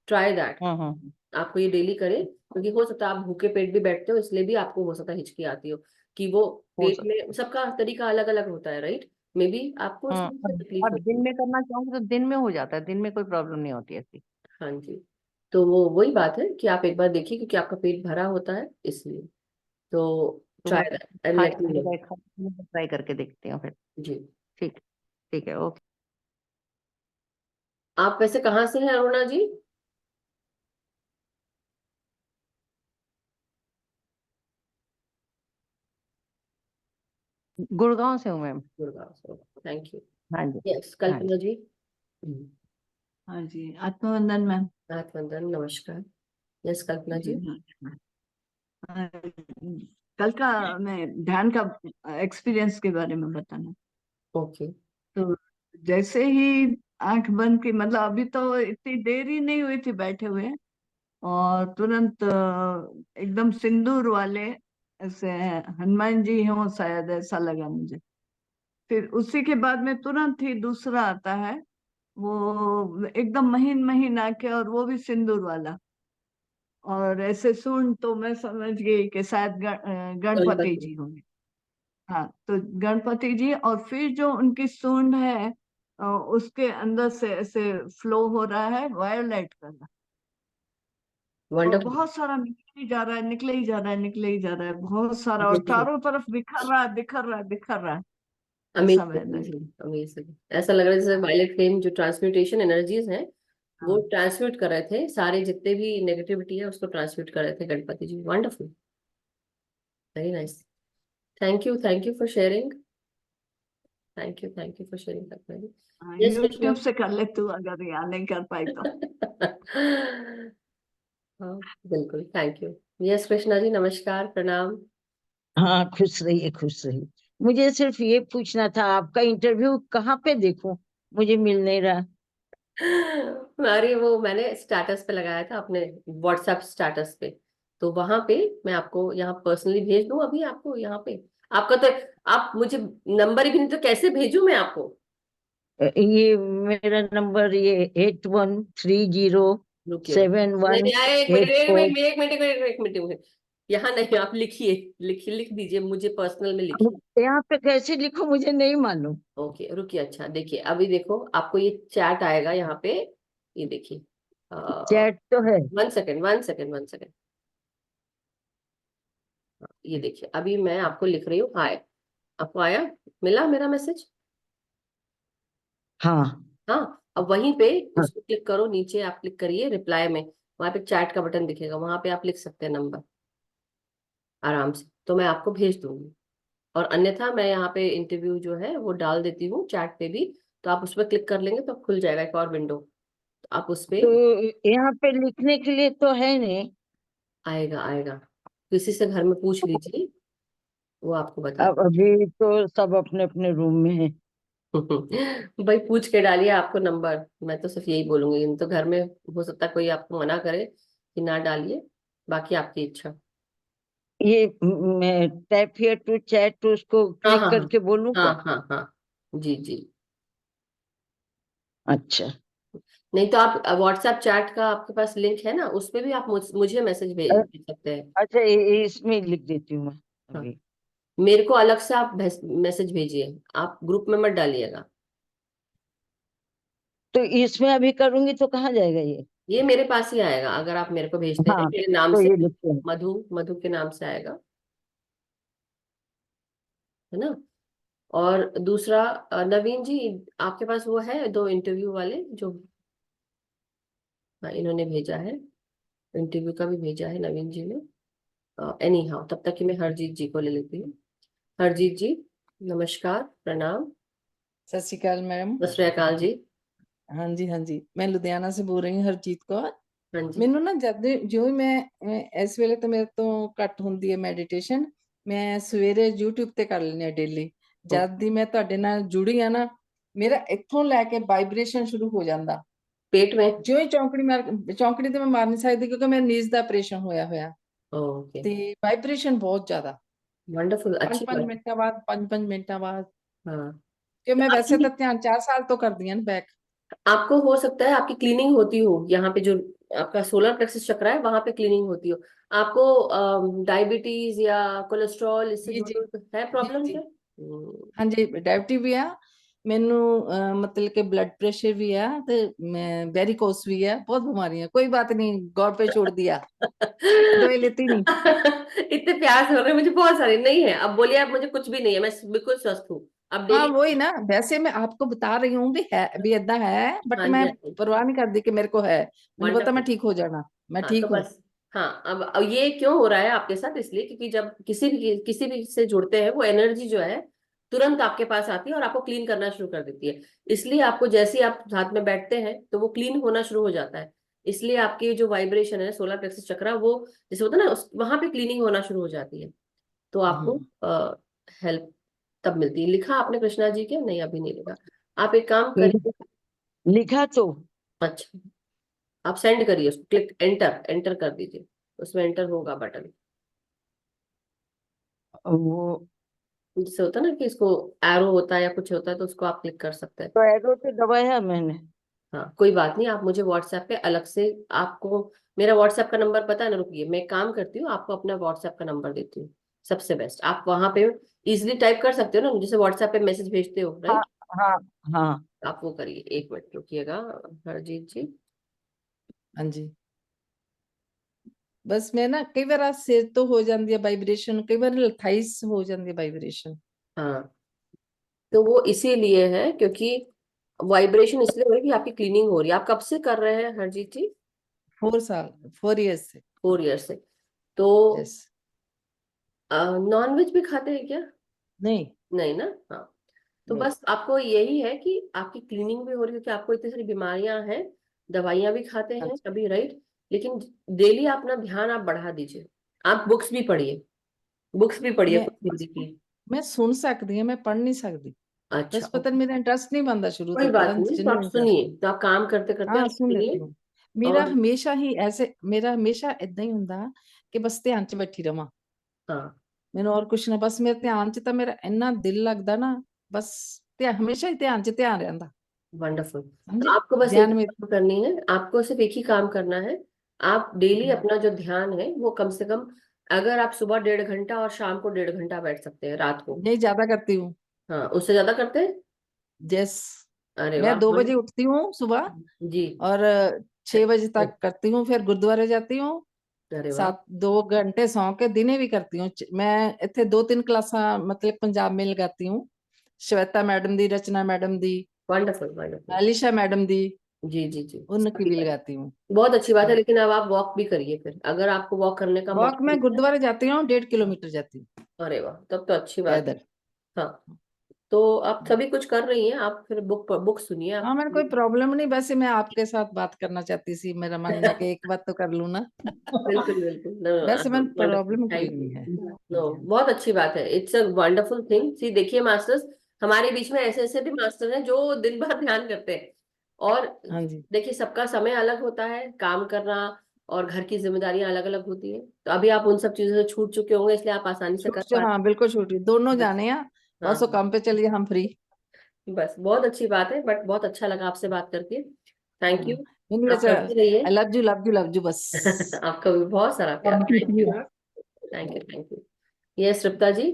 Try that. हम्म। आपको ये डेली करें, क्योंकि हो सकता है आप भूखे पेट भी बैठते हो, इसलिए भी आपको हो सकता है हिचकी आती हो कि वो हो पेट सकता में, सबका तरीका अलग अलग होता है, राइट? मे बी आपको है। इसमें तकलीफ और होती दिन है। में करना चाहूंगी तो दिन में हो जाता है, दिन में कोई प्रॉब्लम नहीं होती ऐसी। हाँ जी। तो वो वही बात है कि आप एक बार देखिए, क्योंकि आपका पेट भरा होता है इसलिए। तो तो ट्राई बस दैट एंड खाने लेट मी पीने नो। का एक ट्राई करके देखते हैं फिर। जी। ठीक, ठीक है, ओके। आप वैसे कहाँ से हैं अरुणा जी? गुड़गांव से हूँ मैम। गुड़गांव से। Thank you. हाँ जी। यस, हाँ कल्पना जी। जी। हाँ जी, आत्मवंदन मैम। नाथ नमस्कार। यस, कल्पना जी जी। नमस्कार। अ, कल का मैं ध्यान का एक्सपीरियंस के बारे में बताना। ओके। तो जैसे ही आंख बंद की, मतलब अभी तो इतनी देर ही नहीं हुई थी बैठे हुए, और तुरंत एकदम सिंदूर वाले ऐसे हनुमान जी हों शायद, ऐसा लगा मुझे। फिर उसी के बाद में तुरंत ही दूसरा आता है, वो एकदम महीन महीन आके, और वो भी सिंदूर वाला। और ऐसे सुन तो मैं समझ गई कि शायद गणपति गणपति। जी होंगे। हाँ, तो गणपति जी, और फिर जो उनकी सूंड है, उसके अंदर से ऐसे फ्लो हो रहा है वायोलेट कलर। और वंडरफुल। बहुत सारा निकले ही जा रहा है, निकले ही जा रहा है, निकले ही जा रहा है, बहुत सारा, और ब्यूटीफुल। चारों तरफ बिखर रहा है, बिखर रहा है, बिखर रहा है। ऐसा अमेजिंग मैंने। Amazing amazing. ऐसा लग रहा है जैसे हाँ वायलेट फ्लेम जो ट्रांसम्यूटेशन एनर्जीज हैं, वो हाँ। ट्रांसम्यूट कर रहे थे, सारे जितने भी नेगेटिविटी है उसको ट्रांसम्यूट कर रहे थे Ganpati ji. Wonderful. Very nice. Thank you for sharing. Thank you for sharing Kalpana ji. हाँ, यस कृष्णा। यूट्यूब से कर ले तू, अगर यहाँ नहीं कर पाई तो। हाँ, बिल्कुल, thank you. Yes Krishna ji, नमस्कार, प्रणाम। हाँ, खुश रहिए, खुश रहिए। मुझे सिर्फ ये पूछना था, आपका इंटरव्यू कहाँ पे देखूं? मुझे मिल नहीं रहा। अरे वो मैंने स्टेटस पे लगाया था अपने, व्हाट्सएप स्टेटस पे। तो वहां पे मैं आपको यहाँ पर्सनली भेज दूं अभी आपको यहाँ पे? आपका तो, आप मुझे नंबर भी नहीं, तो कैसे भेजूं मैं आपको? ये मेरा नंबर, ये 8130 रुकिए रुकिए, 71 नहीं आए, एक मिनट, 84। एक मिनट, एक मिनट, एक मिनट। यहाँ नहीं, आप लिखिए, लिख दीजिए, मुझे पर्सनल में लिखिए। यहाँ पे कैसे लिखूं, मुझे नहीं मालूम। ओके, रुकिए। अच्छा देखिए, अभी देखो आपको ये चैट आएगा यहाँ पे। ये देखिए। चैट तो है। 1 सेकेंड, 1 सेकेंड, 1 सेकेंड। ये देखिए, अभी मैं आपको लिख रही हूँ हाय। आपको आया? मिला मेरा मैसेज? हाँ हाँ, अब वहीं पे हाँ। उसको क्लिक करो, नीचे आप क्लिक करिए रिप्लाई में। वहां पे चैट का बटन दिखेगा, वहां पे आप लिख सकते हैं नंबर आराम से, तो मैं आपको भेज दूंगी। और अन्यथा मैं यहाँ पे इंटरव्यू जो है वो डाल देती हूँ चैट पे भी। तो आप उस पर क्लिक कर लेंगे तो खुल जाएगा एक और विंडो, तो आप उस पे। तो यहाँ पे लिखने के लिए तो है नहीं। आएगा आएगा, किसी से घर में पूछ लीजिए, वो आपको बता अब अभी तो सब अपने अपने रूम में है। भाई पूछ के डालिए आपको नंबर। मैं तो सिर्फ यही बोलूंगी, नहीं तो घर में हो सकता है कोई आपको मना करे कि ना डालिए, बाकी आपकी इच्छा। ये मैं tap here to chat to उसको हाँ क्लिक हाँ हाँ करके बोलूं हाँ क्या? हाँ हाँ। जी जी। अच्छा। नहीं तो आप व्हाट्सएप चैट का आपके पास लिंक है ना, उस पे भी आप मुझे मैसेज भेज भेज सकते हैं। अच्छा, इसमें लिख देती हूँ मैं हाँ, अभी। मेरे को अलग से आप मैसेज भेजिए, आप ग्रुप में मत डालिएगा। तो इसमें अभी करूंगी तो कहाँ जाएगा ये? ये मेरे पास ही आएगा, अगर आप मेरे को भेजते हैं हाँ, मेरे नाम तो से। ये लिखते हैं। मधु, मधु के नाम से आएगा, है ना? और दूसरा, नवीन जी, आपके पास वो है दो इंटरव्यू वाले जो, हाँ, इन्होंने भेजा है, इंटरव्यू का भी भेजा है नवीन जी ने। एनी हाउ, तब तक कि मैं हरजीत जी को ले लेती हूँ। हरजीत जी, नमस्कार, प्रणाम। सत श्री अकाल मैम। सत श्री अकाल जी। हाँ जी, हाँ जी, मैं लुधियाना से बोल रही हूँ, हरजीत कौर। हाँ जी। ਮੈਨੂੰ ਨਾ ਜਿਉਂ ਹੀ ਮੈਂ ਇਸ ਵੇਲੇ ਤਾਂ ਮੇਰੇ ਤੋਂ ਘੱਟ ਹੁੰਦੀ ਹੈ ਮੈਡੀਟੇਸ਼ਨ, ਮੈਂ ਸਵੇਰੇ YouTube ਤੇ ਕਰ ਲੈਂਦੀ ਹਾਂ ਡੇਲੀ। ਜਦ ਦੀ ਮੈਂ ਤੁਹਾਡੇ ਨਾਲ ਜੁੜੀ ਆ ਨਾ, ਮੇਰਾ ਇੱਥੋਂ ਲੈ ਕੇ ਵਾਈਬ੍ਰੇਸ਼ਨ ਸ਼ੁਰੂ ਹੋ ਜਾਂਦਾ। पेट में? ਜਿਉਂ ਹੀ ਚੌਂਕੜੀ ਤੇ ਮੈਂ ਮਾਰ ਨਹੀਂ ਸਕਦੀ ਕਿਉਂਕਿ ਮੇਰੇ ਨੀਜ਼ ਦਾ ਆਪਰੇਸ਼ਨ ਹੋਇਆ ਹੋਇਆ, ओके, ਤੇ ਵਾਈਬ੍ਰੇਸ਼ਨ ਬਹੁਤ ਜ਼ਿਆਦਾ, वंडरफुल, अच्छी 5-5 बात। ਮਿੰਟਾਂ ਬਾਅਦ 5-5 ਮਿੰਟਾਂ ਬਾਅਦ। हाँ, ਕਿ तो ਮੈਂ ਵੈਸੇ आपकी ਤਾਂ ਧਿਆਨ 4 ਸਾਲ ਤੋਂ ਕਰਦੀ ਹਾਂ ਨਾ बैक। आपको हो सकता है आपकी क्लीनिंग होती हो, यहाँ पे जो आपका सोलर प्लेक्सस चक्र है वहां पे क्लीनिंग होती हो। आपको डायबिटीज या कोलेस्ट्रॉल इससे जी जी जुड़े है जी प्रॉब्लम जी क्या? हाँ जी, डायबिटीज भी है ਮੈਨੂੰ, मतलब कि ब्लड प्रेशर भी है, तो मैं वेरिकोस भी है, बहुत बीमारियां, कोई बात नहीं, गॉड पे छोड़ दिया, दवाई लेती नहीं। इतने प्यार से हो रहे हैं, मुझे बहुत सारी नहीं है। अब बोलिए आप, मुझे कुछ भी नहीं है, मैं बिल्कुल स्वस्थ हूँ। अब हाँ डेली। वही ना, वैसे मैं आपको बता रही हूँ भी है, भी ਏਦਾਂ है, बट हाँ मैं जी, हाँ जी, परवाह नहीं करती कि मेरे को है, मैंने पता मैं वंडरफुल। ठीक हो जाना, मैं हाँ, तो ठीक हूँ। बस। हाँ, अब ये क्यों हो रहा है आपके साथ? इसलिए क्योंकि जब किसी भी से जुड़ते हैं, वो एनर्जी जो है तुरंत आपके पास आती है और आपको क्लीन करना शुरू कर देती है। इसलिए आपको जैसे ही आप साथ में बैठते हैं तो वो क्लीन होना शुरू हो जाता है। इसलिए आपकी जो वाइब्रेशन है, सोलर प्लेक्सस चक्रा, वो जैसे होता है ना, वहां पे क्लीनिंग होना शुरू हो जाती है। तो आपको हेल्प तब मिलती है। लिखा आपने कृष्णा जी के? नहीं, अभी नहीं लिखा। आप एक काम करिए। लिखा तो अच्छा, आप सेंड करिए उसको, क्लिक एंटर एंटर कर दीजिए, उसमें एंटर होगा बटन। वो जिससे होता है ना कि इसको एरो होता है या कुछ होता है, तो उसको आप क्लिक कर सकते हैं। तो एरो तो दबाया मैंने। हाँ, कोई बात नहीं, आप मुझे व्हाट्सएप पे अलग से, आपको मेरा व्हाट्सएप का नंबर पता है ना? रुकिए, मैं एक काम करती हूँ, आपको अपना व्हाट्सएप का नंबर देती हूँ। सबसे बेस्ट, आप वहां पे इजिली टाइप कर सकते हो ना, जैसे व्हाट्सएप पे मैसेज भेजते हो, हाँ राइट? हाँ हाँ। आप वो करिए, एक मिनट रुकिएगा हरजीत जी। हाँ जी, बस मैं ना कई बार सिर तो हो जाती है वाइब्रेशन, कई बार थाइस हो जाती है वाइब्रेशन। हाँ, तो वो इसीलिए है, क्योंकि वाइब्रेशन इसलिए हो रही है कि आपकी क्लीनिंग हो रही है। आप कब से कर रहे हैं हरजीत जी? 4 ईयर्स से। 4 ईयर से। तो यस। नॉन वेज भी खाते हैं क्या? नहीं नहीं ना? हाँ, तो नहीं। बस आपको यही है कि आपकी क्लीनिंग भी हो रही है, क्योंकि आपको इतनी सारी बीमारियां हैं, दवाइयां भी खाते हैं अच्छा, अभी, राइट? लेकिन डेली अपना ध्यान आप बढ़ा दीजिए। आप बुक्स भी पढ़िए, बुक्स भी पढ़िए मैं कुछ हिंदी की। मैं सुन सकती हूँ, मैं पढ़ नहीं सकती, अच्छा, बस पता नहीं मेरा इंटरेस्ट नहीं बनता शुरू कोई तो, बात पता नहीं, नहीं तो आप नहीं इंटरेस्ट। सुनिए, तो आप काम करते करते हाँ आप सुन लेती सुनिए। हूँ। मेरा और हमेशा ही ऐसे, मेरा हमेशा ਏਦਾਂ ਹੀ ਹੁੰਦਾ ਕਿ ਬਸ ਧਿਆਨ 'ਚ ਬੈਠੀ ਰਵਾਂ, हाँ, ਮੈਨੂੰ और कुछ ना, बस मेरे ध्यान 'ਚ ਤਾਂ ਮੇਰਾ ਇੰਨਾ ਦਿਲ ਲੱਗਦਾ ਨਾ, बस हमेशा ही ध्यान 'ਚ ध्यान ਰਹਿੰਦਾ। वंडरफुल। तो समझे, आपको बस एक ध्यान में। ही काम करनी है, आपको सिर्फ एक ही काम करना है। आप डेली अपना जो ध्यान है वो कम से कम, अगर आप सुबह 1.5 घंटा और शाम को 1.5 घंटा बैठ सकते हैं रात को। नहीं ज्यादा करती हूँ। हाँ, उससे ज्यादा करते हैं? यस, अरे मैं वाह, 2 बजे उठती हूँ सुबह, जी। और 6 बजे तक करती हूँ, फिर गुरुद्वारे जाती हूँ, अरे वाह, 2 घंटे सौ के दिने भी करती हूँ। मैं इतने 2-3 क्लासा मतलब पंजाब में लगाती हूँ, श्वेता मैडम दी, रचना मैडम दी, वंडरफुल वंडरफुल। अलीशा मैडम दी, जी जी जी, उनकी सभी भी का लगाती हूँ। बहुत अच्छी बात है। लेकिन अब आप वॉक भी करिए फिर, अगर आपको वॉक करने का वॉक मौका में मिलता है। गुरुद्वारे जाती हूँ, 1.5 किलोमीटर जाती हूँ अरे वाह, तब तो अच्छी बात है। पैदल। हाँ, तो आप सभी कुछ कर रही हैं, आप फिर बुक सुनिए आप। हाँ मैंने कोई प्रॉब्लम नहीं, वैसे मैं आपके साथ बात करना चाहती थी, मेरा मन है कि एक बात तो कर लूँ ना। बिल्कुल बिल्कुल, वैसे मैंने वंडरफुल, प्रॉब्लम कोई थैंक नहीं यू। है। नो, बहुत अच्छी बात है, इट्स अ वंडरफुल थिंग। सी देखिए मास्टर्स, हमारे बीच में ऐसे ऐसे भी मास्टर हैं जो दिन भर ध्यान करते हैं। और हाँ जी, देखिए, सबका समय अलग होता है, काम करना और घर की जिम्मेदारियां अलग अलग होती है। तो अभी आप उन सब चीजों से छूट चुके होंगे, इसलिए आप आसानी से कर पा रहे हाँ बिल्कुल छुट्टी, दोनों हैं। बस। जाने हैं, हाँ, बस वो काम पे चलिए, हम फ्री। बस बहुत अच्छी बात है, बट बहुत अच्छा लगा आपसे बात करके। थैंक हाँ, यू। नहीं आप वैसे करते रहिए। I love you love you love you बस। आपका भी बहुत सारा प्यार, thank you. Thank you thank you. ये श्रिप्ता जी।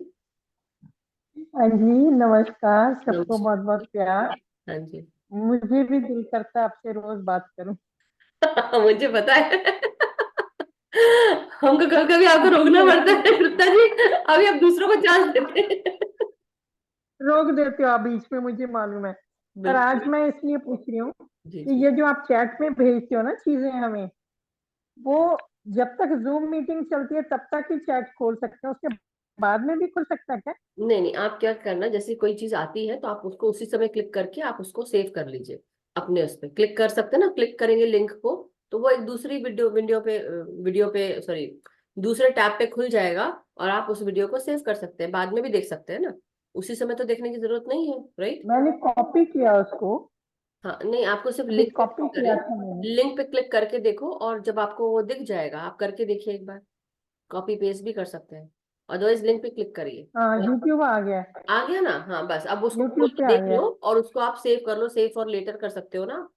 हाँ जी, नमस्कार, सबको बहुत बहुत नमस्ते। प्यार। हाँ जी। मुझे भी दिल करता है आपसे रोज बात करूं। मुझे पता है। हमको कभी कभी आपको रोकना मेरा पड़ता है श्रिप्ता जी, अभी आप दूसरों को चांस देते हैं। रोक देते हो आप बीच में, मुझे मालूम है। पर आज बिल्कुल। मैं इसलिए पूछ रही हूँ जी कि जी। ये जो आप चैट में भेजते हो ना चीजें हमें, वो जब तक जूम मीटिंग चलती है तब तक ही चैट खोल सकते हैं, उसके बाद में भी खुल सकता है क्या? नहीं नहीं, आप क्या करना, जैसे कोई चीज आती है तो आप उसको उसी समय क्लिक करके आप उसको सेव कर लीजिए। अपने उस पर क्लिक कर सकते हैं ना, क्लिक करेंगे लिंक को तो वो एक दूसरी वीडियो पे सॉरी दूसरे टैब पे खुल जाएगा और आप उस वीडियो को सेव कर सकते हैं, बाद में भी देख सकते हैं ना, उसी समय तो देखने की जरूरत नहीं है, राइट। मैंने कॉपी किया उसको, हाँ नहीं, आपको सिर्फ अभी लिंक पे कॉपी क्लिक किया करें, था मैंने। लिंक पे क्लिक करके देखो, और जब आपको वो दिख जाएगा आप करके देखिए एक बार, कॉपी पेस्ट भी कर सकते हैं, अदरवाइज लिंक पे क्लिक करिए। हाँ, यूट्यूब आ गया, आ गया ना, हाँ बस अब उसको खोल यूट्यूब के पे आ देख गया। लो और उसको आप सेव कर लो, सेव फॉर लेटर कर सकते हो ना,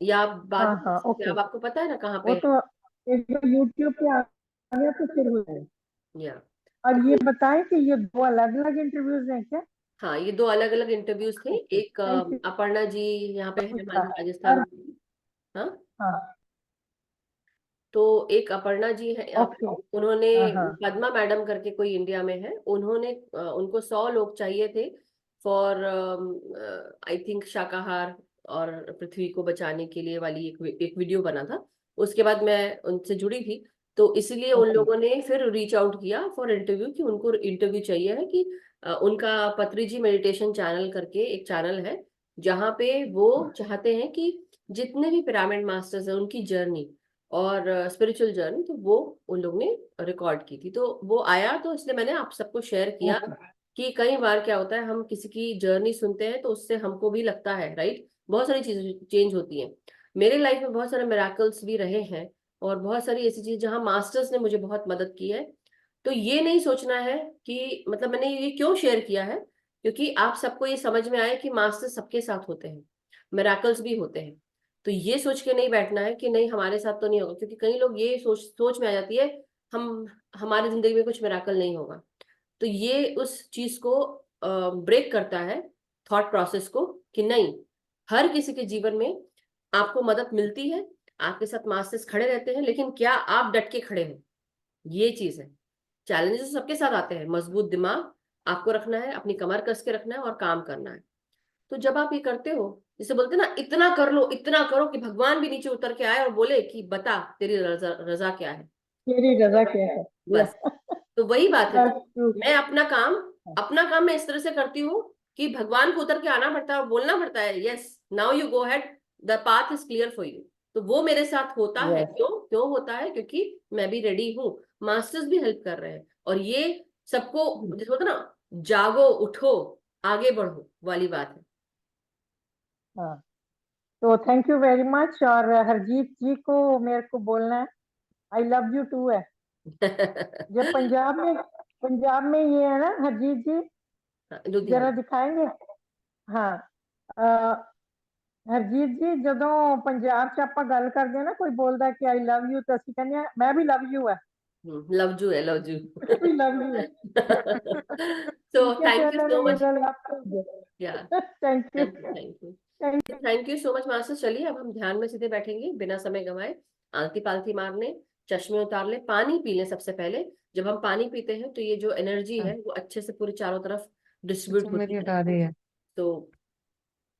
या आप बाद हाँ में हाँ, कर सकते हो, ओके। अब आपको पता है ना कहाँ पे वो तो एक बार यूट्यूब पे आ गया तो फिर हो जाए। है या। और ये बताएं कि ये 2 अलग अलग इंटरव्यूज हैं क्या? हाँ ये 2 अलग अलग इंटरव्यूज थे, ओके, एक थैंक यू। अपर्णा जी यहाँ पे है हमारे राजस्थान और में। हाँ हाँ, तो एक अपर्णा जी है यहाँ पे, ओके, उन्होंने हाँ हाँ, पद्मा मैडम करके कोई इंडिया में है, उन्होंने उनको 100 लोग चाहिए थे फॉर आई थिंक शाकाहार और पृथ्वी को बचाने के लिए वाली एक वीडियो बना था। उसके बाद मैं उनसे जुड़ी थी, तो इसलिए उन ओके, लोगों ने फिर रीच आउट किया फॉर इंटरव्यू कि उनको इंटरव्यू चाहिए है कि उनका पत्री जी मेडिटेशन चैनल करके एक चैनल है, जहाँ पे वो चाहते हैं कि जितने भी पिरामिड मास्टर्स हैं उनकी जर्नी और स्पिरिचुअल जर्नी, तो वो उन लोग ने रिकॉर्ड की थी, तो वो आया, तो इसलिए मैंने आप सबको शेयर किया ओके, कि कई बार क्या होता है हम किसी की जर्नी सुनते हैं तो उससे हमको भी लगता है, राइट, बहुत सारी चीजें चेंज होती हैं। मेरे लाइफ में बहुत सारे मिराकल्स भी रहे हैं और बहुत सारी ऐसी चीज जहाँ मास्टर्स ने मुझे बहुत मदद की है। तो ये नहीं सोचना है कि मतलब मैंने ये क्यों शेयर किया है, क्योंकि आप सबको ये समझ में आए कि मास्टर्स सबके साथ होते हैं, मिराकल्स भी होते हैं। तो ये सोच के नहीं बैठना है कि नहीं हमारे साथ तो नहीं होगा, क्योंकि कई लोग ये सोच में आ जाती है हम हमारी जिंदगी में कुछ मिराकल नहीं होगा। तो ये उस चीज को ब्रेक करता है, थॉट प्रोसेस को, कि नहीं, हर किसी के जीवन में आपको मदद मिलती है, आपके साथ मास्टर्स खड़े रहते हैं, लेकिन क्या आप डट के खड़े हो, ये चीज है। चैलेंजेस सबके साथ आते हैं, मजबूत दिमाग आपको रखना है, अपनी कमर कस के रखना है और काम करना है। तो जब आप ये करते हो, जिसे बोलते हैं ना, इतना कर लो, इतना करो कि भगवान भी नीचे उतर के आए और बोले कि बता तेरी रजा क्या है, तेरी रजा क्या है? या बस। तो वही बात है, तो दैट्स ट्रू। मैं अपना काम मैं इस तरह से करती हूँ कि भगवान को उतर के आना पड़ता है और बोलना पड़ता है, yes now you go head, the path is clear for you. तो वो मेरे साथ होता है, यस, क्यों क्यों होता है, क्योंकि मैं भी रेडी हूँ, मास्टर्स भी हेल्प कर रहे हैं, और ये सबको जैसे बोलते हैं ना, जागो उठो आगे बढ़ो वाली बात हाँ। तो थैंक यू वेरी मच। और हरजीत जी को मेरे को बोलना है आई लव यू टू है। है। जब पंजाब में ये है ना हरजीत जी, जरा लुधियाना। दिखाएंगे? हाँ, अ, हरजीत जी, ਜਦੋਂ ਪੰਜਾਬ ਚ ਆਪਾਂ ਗੱਲ ਕਰਦੇ ਹਾਂ ਨਾ, ਕੋਈ ਬੋਲਦਾ ਕਿ ਆਈ ਲਵ ਯੂ, ਤਾਂ ਅਸੀਂ ਕਹਿੰਦੇ ਆ ਮੈਂ ਵੀ ਲਵ ਯੂ ਹੈ, लवजू है, लवजू। ਮੈਂ ਵੀ लव यू है। So ठीक है, thank you चलो so ये much. गल आप Yeah, thank you, thank you. Thank thank you so much master. चलिए अब हम ध्यान में सीधे बैठेंगे बिना समय गंवाए, आलती पालती मारने, चश्मे उतार ले, पानी पी लें सबसे पहले। जब हम पानी पीते हैं तो ये जो एनर्जी है वो अच्छे से पूरी चारों तरफ डिस्ट्रीब्यूट अच्छा होती मेरी है। हटा दी है। तो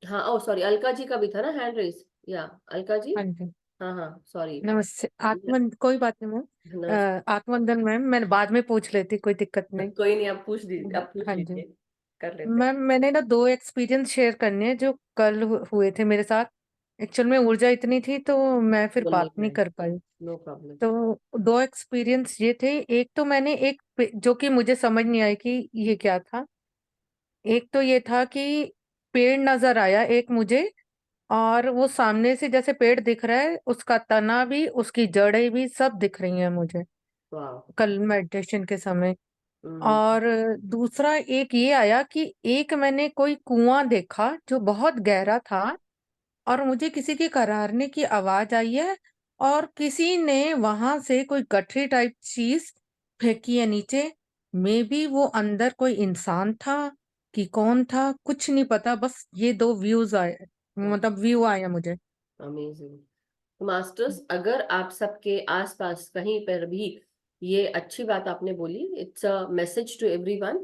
हाँ, ओ सॉरी, अलका जी का भी था ना हैंड रेस, या अलका जी। हाँ जी, हाँ हाँ सॉरी। नमस्ते आत्मन, कोई बात नहीं मैम, आत्मवंदन मैम, मैं बाद में पूछ लेती, कोई दिक्कत नहीं। कोई नहीं, आप पूछ दीजिए, आप पूछ हाँ जी लीजिए, कर लेते हैं। मैम, मैंने ना 2 एक्सपीरियंस शेयर करने हैं जो कल हुए थे मेरे साथ। एक्चुअल में ऊर्जा इतनी थी तो मैं फिर बोल बात नहीं नहीं पाए, कर पाई। No problem. तो 2 एक्सपीरियंस ये थे। एक तो मैंने जो कि मुझे समझ नहीं आई कि ये क्या था। एक तो ये था कि पेड़ नजर आया एक मुझे, और वो सामने से जैसे पेड़ दिख रहा है, उसका तना भी, उसकी जड़ें भी सब दिख रही हैं मुझे वाह। कल मेडिटेशन के समय। हम्म। और दूसरा एक ये आया कि एक मैंने कोई कुआं देखा जो बहुत गहरा था, और मुझे किसी के करारने की आवाज आई है, और किसी ने वहां से कोई गठरी टाइप चीज फेंकी है नीचे। मे बी वो अंदर कोई इंसान था कि कौन था, कुछ नहीं पता, बस ये 2 व्यूज आए, मतलब व्यू आया मुझे। अमेजिंग। मास्टर्स, अगर आप सबके आसपास कहीं पर भी, ये अच्छी बात आपने बोली, it's a message to everyone.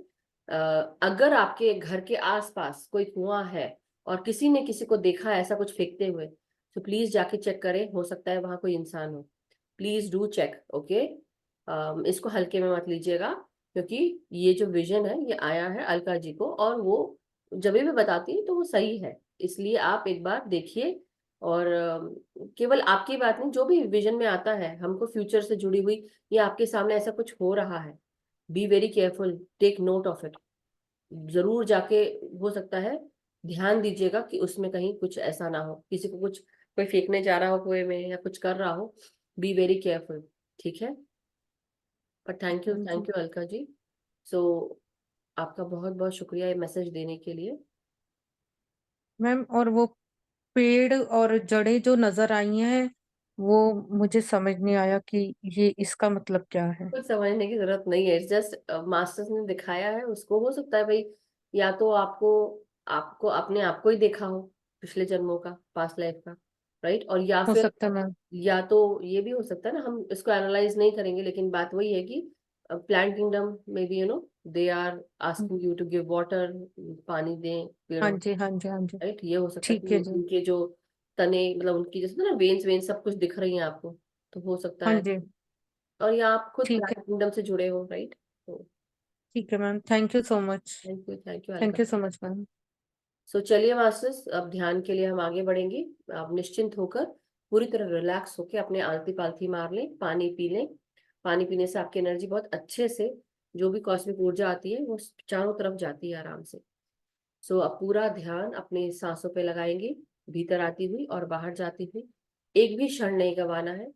अगर आपके घर के आसपास कोई कुआं है और किसी ने किसी को देखा है ऐसा कुछ फेंकते हुए, तो प्लीज जाके चेक करें, हो सकता है वहां कोई इंसान हो। Please do check, okay. इसको हल्के में मत लीजिएगा, क्योंकि ये जो विजन है ये आया है अलका जी को, और वो जब भी बताती है तो वो सही है, इसलिए आप एक बार देखिए, और केवल आपकी बात नहीं, जो भी विजन में आता है हमको फ्यूचर से जुड़ी हुई, या आपके सामने ऐसा कुछ हो रहा है, be very careful, take note of it. जरूर जाके, हो सकता है ध्यान दीजिएगा कि उसमें कहीं कुछ ऐसा ना हो, किसी को कुछ कोई फेंकने जा रहा हो कुएं में या कुछ कर रहा हो, बी वेरी केयरफुल, ठीक है। पर हाँ जी। Thank you Alka ji. सो आपका बहुत बहुत शुक्रिया ये मैसेज देने के लिए। मैम, और वो पेड़ और जड़ें जो नजर आई हैं, वो मुझे समझ नहीं आया कि ये इसका मतलब क्या है। कुछ समझने की जरूरत नहीं है, जस्ट मास्टर्स ने दिखाया है उसको। हो सकता है भाई, या तो आपको आपको अपने आप को ही देखा हो, पिछले जन्मों का, पास्ट लाइफ का, राइट। और या हो फिर सकता है मैम। या तो ये भी हो सकता है ना, हम इसको एनालाइज नहीं करेंगे, लेकिन बात वही है कि प्लांट किंगडम में भी they are asking you to give water, पानी दें हाँ पेड़ों, जी, हाँ जी, हाँ जी। राइट। ये हो सकता है ठीक कि है जी। उनके जो तने, मतलब उनकी जैसे ना वेन्स वेन्स सब कुछ दिख रही है आपको, तो हो सकता हाँ है। जी। और या आप खुद ठीक प्लांट है। किंगडम से जुड़े हो, राइट। तो ठीक है ma'am, thank you so much. Thank you Alka. Thank you so much ma'am. So चलिए मास्टर्स, अब ध्यान के लिए हम आगे बढ़ेंगे। आप निश्चिंत होकर, पूरी तरह रिलैक्स होकर अपने आलती पालती मार लें, पानी पी लें। पानी पीने से आपकी एनर्जी बहुत अच्छे से, जो भी कॉस्मिक ऊर्जा आती है वो चारों तरफ जाती है आराम से। सो अब पूरा ध्यान अपने सांसों पे लगाएंगे, भीतर आती हुई और बाहर जाती हुई। एक भी क्षण नहीं गंवाना है।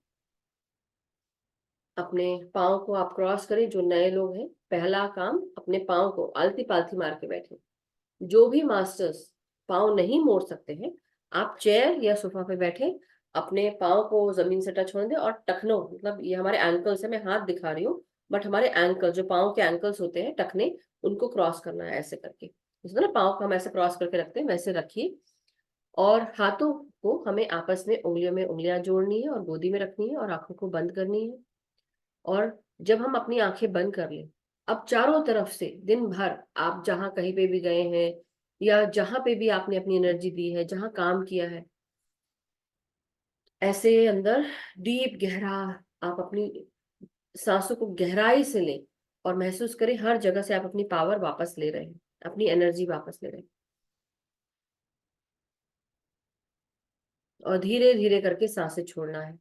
अपने पाँव को आप क्रॉस करें, जो नए लोग हैं पहला काम, अपने पाँव को आलती पालती मार के बैठे। जो भी मास्टर्स पाँव नहीं मोड़ सकते हैं, आप चेयर या सोफा पे बैठे, अपने पाँव को जमीन से टच होने दें, और टखनों, मतलब ये हमारे एंकल्स है, मैं हाथ दिखा रही हूँ, बट हमारे एंकल, जो पाँव के एंकल्स होते हैं टखने, उनको क्रॉस करना है ऐसे करके। जैसे ना पाँव को हम ऐसे क्रॉस करके रखते हैं, वैसे रखिए। और हाथों को हमें आपस में उंगलियों में उंगलियां जोड़नी है और गोदी में रखनी है और आंखों को बंद करनी है। और जब हम अपनी आंखें बंद कर लें, अब चारों तरफ से दिन भर आप जहां कहीं पे भी गए हैं, या जहां पे भी आपने अपनी एनर्जी दी है, जहां काम किया है, ऐसे अंदर डीप गहरा आप अपनी सांसों को गहराई से लें, और महसूस करें हर जगह से आप अपनी पावर वापस ले रहे हैं, अपनी एनर्जी वापस ले रहे हैं। और धीरे धीरे करके सांसें छोड़ना है।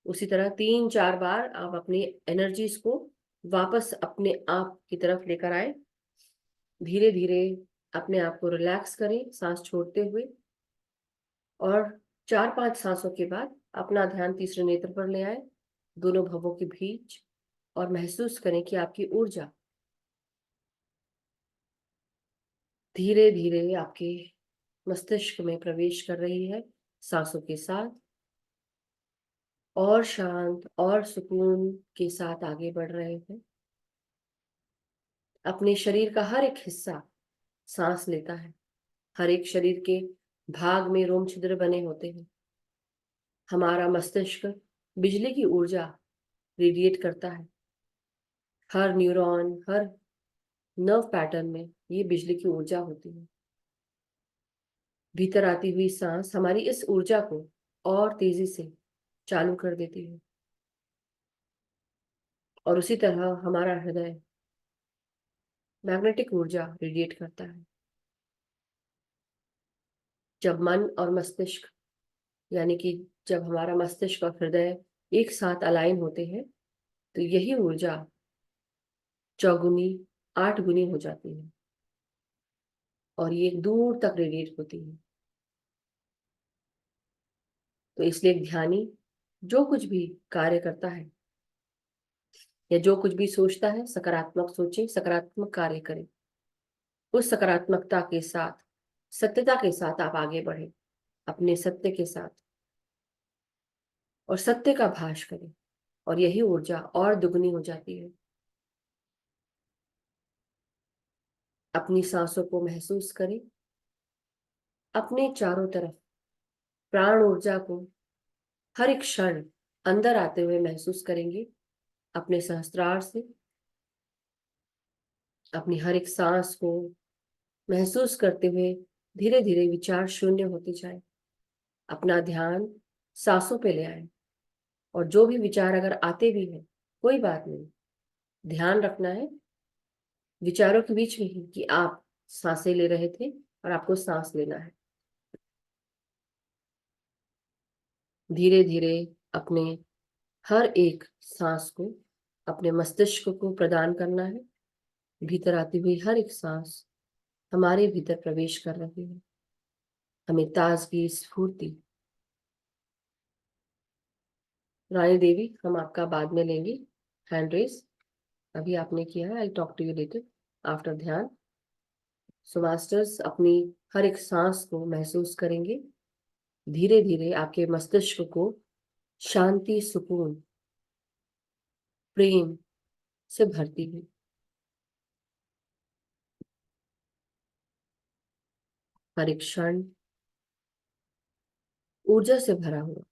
उसी तरह 3-4 बार आप अपनी एनर्जीज को वापस अपने आप की तरफ लेकर आए। धीरे धीरे अपने आप को रिलैक्स करें सांस छोड़ते हुए, और 4-5 सांसों के बाद अपना ध्यान तीसरे नेत्र पर ले आए, दोनों भवों के बीच, और महसूस करें कि आपकी ऊर्जा धीरे धीरे आपके मस्तिष्क में प्रवेश कर रही है सांसों के साथ, और शांत और सुकून के साथ आगे बढ़ रहे हैं। अपने शरीर का हर एक हिस्सा सांस लेता है। हर एक शरीर के भाग में रोम छिद्र बने होते हैं। हमारा मस्तिष्क बिजली की ऊर्जा रेडिएट करता है। हर न्यूरॉन, हर नर्व पैटर्न में ये बिजली की ऊर्जा होती है। भीतर आती हुई सांस हमारी इस ऊर्जा को और तेजी से चालू कर देती है, और उसी तरह हमारा हृदय मैग्नेटिक ऊर्जा रेडिएट करता है। जब मन और मस्तिष्क, यानी कि जब हमारा मस्तिष्क और हृदय एक साथ अलाइन होते हैं, तो यही ऊर्जा चौगुनी, 8 गुनी हो जाती है, और ये दूर तक रेडिएट होती है। तो इसलिए एक ध्यानी जो कुछ भी कार्य करता है, या जो कुछ भी सोचता है, सकारात्मक सोचे, सकारात्मक कार्य करे। उस सकारात्मकता के साथ, सत्यता के साथ आप आगे बढ़े, अपने सत्य के साथ, और सत्य का भाष करें, और यही ऊर्जा और दुगनी हो जाती है। अपनी सांसों को महसूस करें, अपने चारों तरफ प्राण ऊर्जा को हर एक क्षण अंदर आते हुए महसूस करेंगे। अपने सहस्त्रार से अपनी हर एक सांस को महसूस करते हुए धीरे धीरे विचार शून्य होते जाए। अपना ध्यान सांसों पे ले आए, और जो भी विचार अगर आते भी हैं, कोई बात नहीं, ध्यान रखना है विचारों के बीच में ही कि आप सांसें ले रहे थे और आपको सांस लेना है। धीरे धीरे अपने हर एक सांस को अपने मस्तिष्क को प्रदान करना है। भीतर आती हुई हर एक सांस हमारे भीतर प्रवेश कर रही है, हमें ताजगी, स्फूर्ति। रानी देवी, हम आपका बाद में लेंगे हैंड रेस, अभी आपने किया है। I talk to you later after ध्यान। सो मास्टर्स अपनी हर एक सांस को महसूस करेंगे, धीरे धीरे आपके मस्तिष्क को शांति, सुकून, प्रेम से भरती हुई। हर एक क्षण ऊर्जा से भरा हुआ।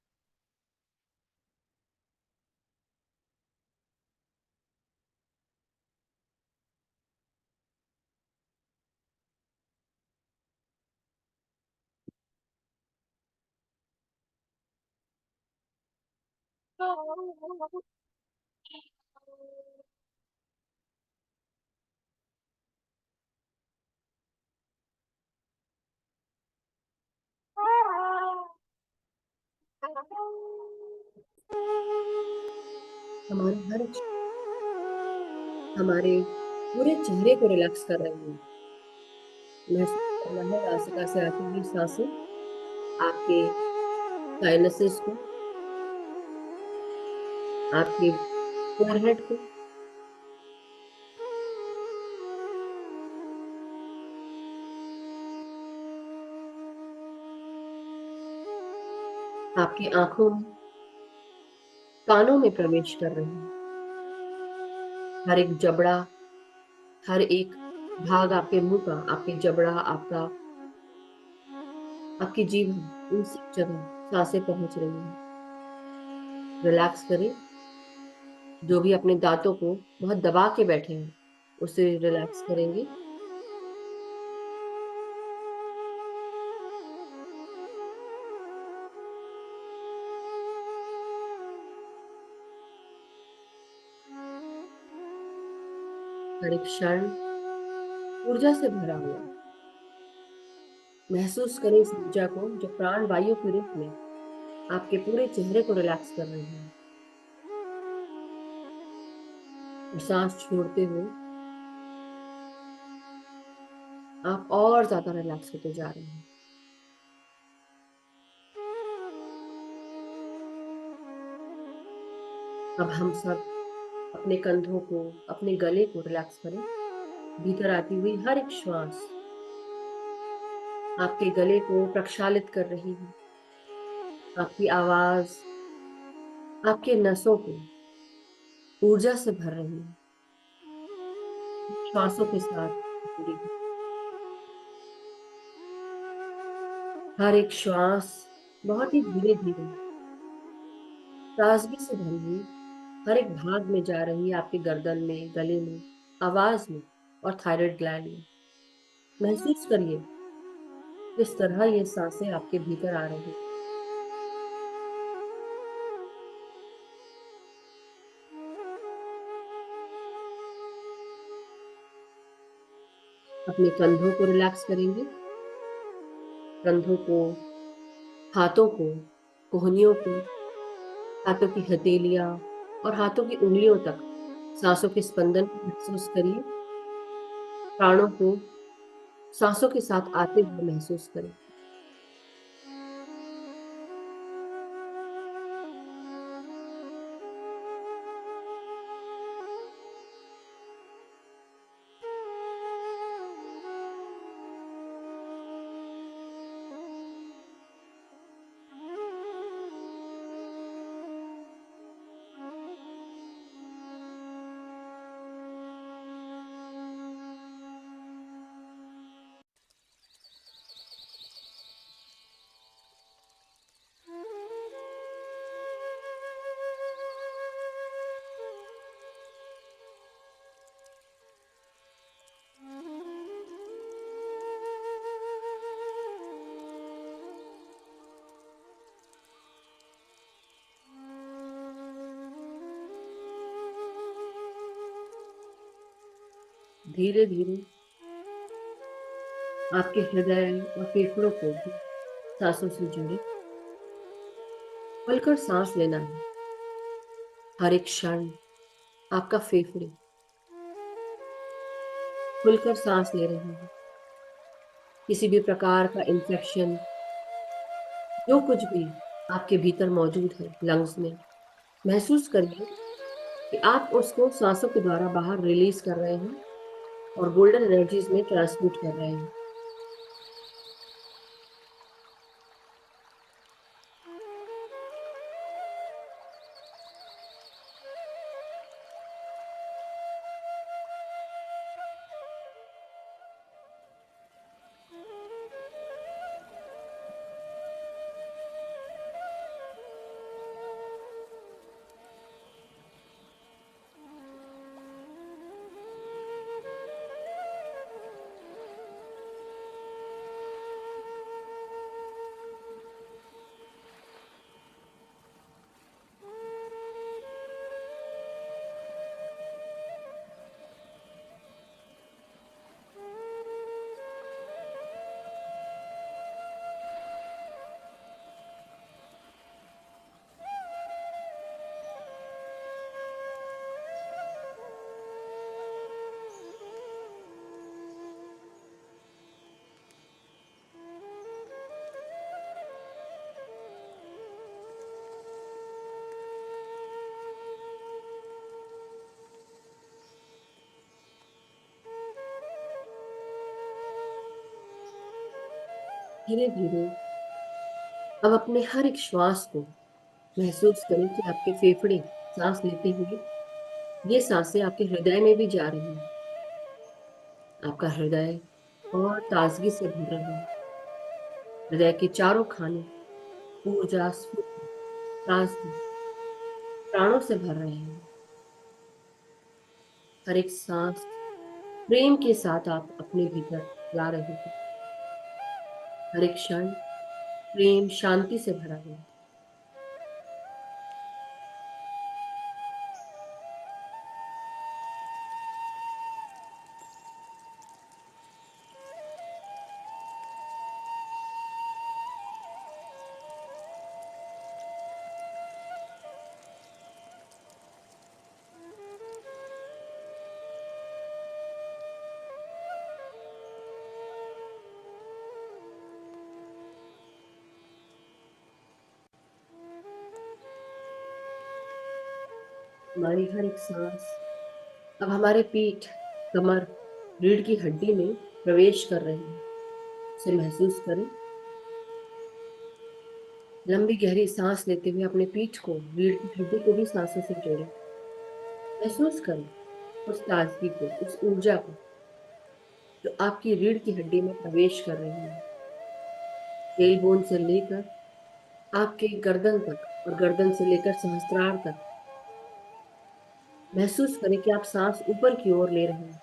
हमारे हर एक हमारे पूरे चेहरे को रिलैक्स कर रही है। महसूस करना है नासिका से आती हुई सांसें आपके साइनसेस को, आपके फोरहेड को, आपकी आंखों में, कानों में प्रवेश कर रही है। हर एक जबड़ा, हर एक भाग आपके मुंह का, आपके जबड़ा, आपकी जीभ, इन सब जगह सांसें पहुंच रही हैं। रिलैक्स करें। जो भी अपने दांतों को बहुत दबा के बैठे हैं उसे रिलैक्स करेंगे। हर एक क्षण ऊर्जा से भरा हुआ। महसूस करें इस ऊर्जा को जो प्राण वायु के रूप में आपके पूरे चेहरे को रिलैक्स कर रही है। और सांस छोड़ते हुए आप और ज्यादा रिलैक्स होते जा रहे हैं। अब हम सब अपने कंधों को, अपने गले को रिलैक्स करें। भीतर आती हुई हर एक श्वास आपके गले को प्रक्षालित कर रही है। आपकी आवाज आपके नसों को ऊर्जा से भर रही है। श्वासों के साथ जुड़ी है। हर एक श्वास बहुत ही धीरे धीरे ताजगी से भरी हुई हर एक भाग में जा रही है, आपके गर्दन में, गले में, आवाज में और थायराइड ग्लैंड में। महसूस करिए किस तरह ये सांसें आपके भीतर आ रही हैं। अपने कंधों को रिलैक्स करेंगे। कंधों को, हाथों को, कोहनियों को, हाथों की हथेलियां और हाथों की उंगलियों तक सांसों के स्पंदन को महसूस करिए। प्राणों को सांसों के साथ आते हुए महसूस करें। धीरे धीरे आपके हृदय और फेफड़ों को भी सांसों से जोड़े खुलकर सांस लेना है। हर एक क्षण आपका फेफड़े खुलकर सांस ले रहे हैं। किसी भी प्रकार का इन्फेक्शन, जो कुछ भी आपके भीतर मौजूद है लंग्स में, महसूस करिए कि आप उसको सांसों के द्वारा बाहर रिलीज कर रहे हैं और गोल्डन एनर्जीज में ट्रांसम्यूट कर रहे हैं। धीरे धीरे अब अपने हर एक श्वास को महसूस करें कि आपके फेफड़े सांस लेते हुए ये सांसें आपके हृदय में भी जा रही हैं। आपका हृदय और ताजगी से भर रहा है। हृदय के चारों खाने ऊर्जा, स्फूर्ति, ताजगी, प्राणों से भर रहे हैं। हर एक सांस प्रेम के साथ आप अपने भीतर ला रहे हैं। हर एक क्षण प्रेम, शांति से भरा है। हमारी हर एक सांस अब हमारे पीठ, कमर, रीढ़ की हड्डी में प्रवेश कर रही है। इसे महसूस करें। लंबी गहरी सांस लेते हुए अपने पीठ को, रीढ़ की हड्डी को भी सांसों से जोड़ें। महसूस करें उस ताजगी को, उस ऊर्जा को जो आपकी रीढ़ की हड्डी में प्रवेश कर रही है। टेलबोन से लेकर आपके गर्दन तक और गर्दन से लेकर सहस्त्रार तक महसूस करें कि आप सांस ऊपर की ओर ले रहे हैं।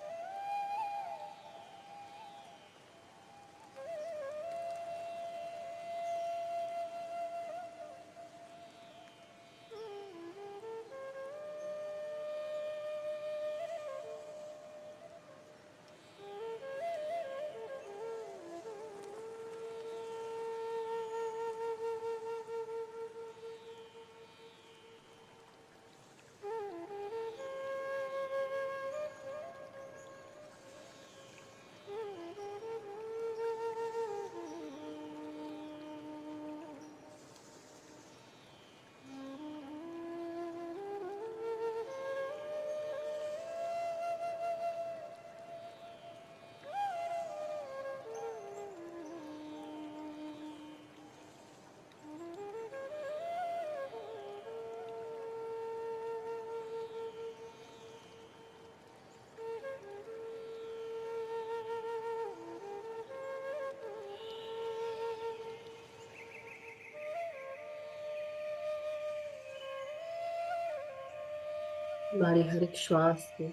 हमारे हर एक श्वास को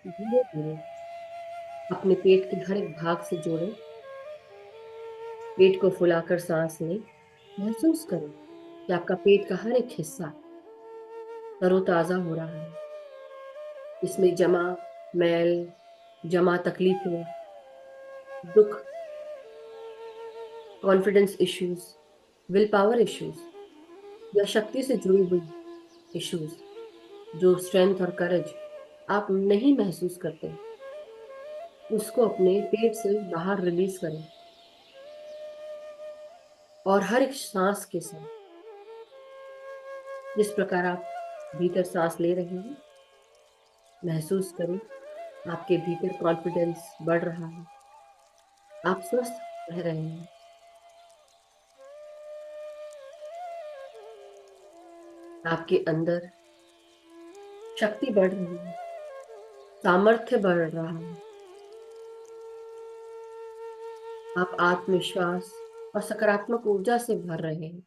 धीरे धीरे अपने पेट के हर एक भाग से जोड़ें। पेट को फुलाकर सांस लें। महसूस करें कि आपका पेट का हर एक हिस्सा तरोताजा हो रहा है। इसमें जमा मैल, जमा तकलीफें, दुख, confidence issues, will power issues या शक्ति से जुड़ी हुई इश्यूज, जो स्ट्रेंथ और करेज आप नहीं महसूस करते, उसको अपने पेट से बाहर रिलीज करें। और हर एक सांस के साथ जिस प्रकार आप भीतर सांस ले रहे हैं, महसूस करें आपके भीतर कॉन्फिडेंस बढ़ रहा है, आप स्वस्थ रह रहे हैं। आपके अंदर शक्ति बढ़ रही है, सामर्थ्य बढ़ रहा है, आप आत्मविश्वास और सकारात्मक ऊर्जा से भर रहे हैं।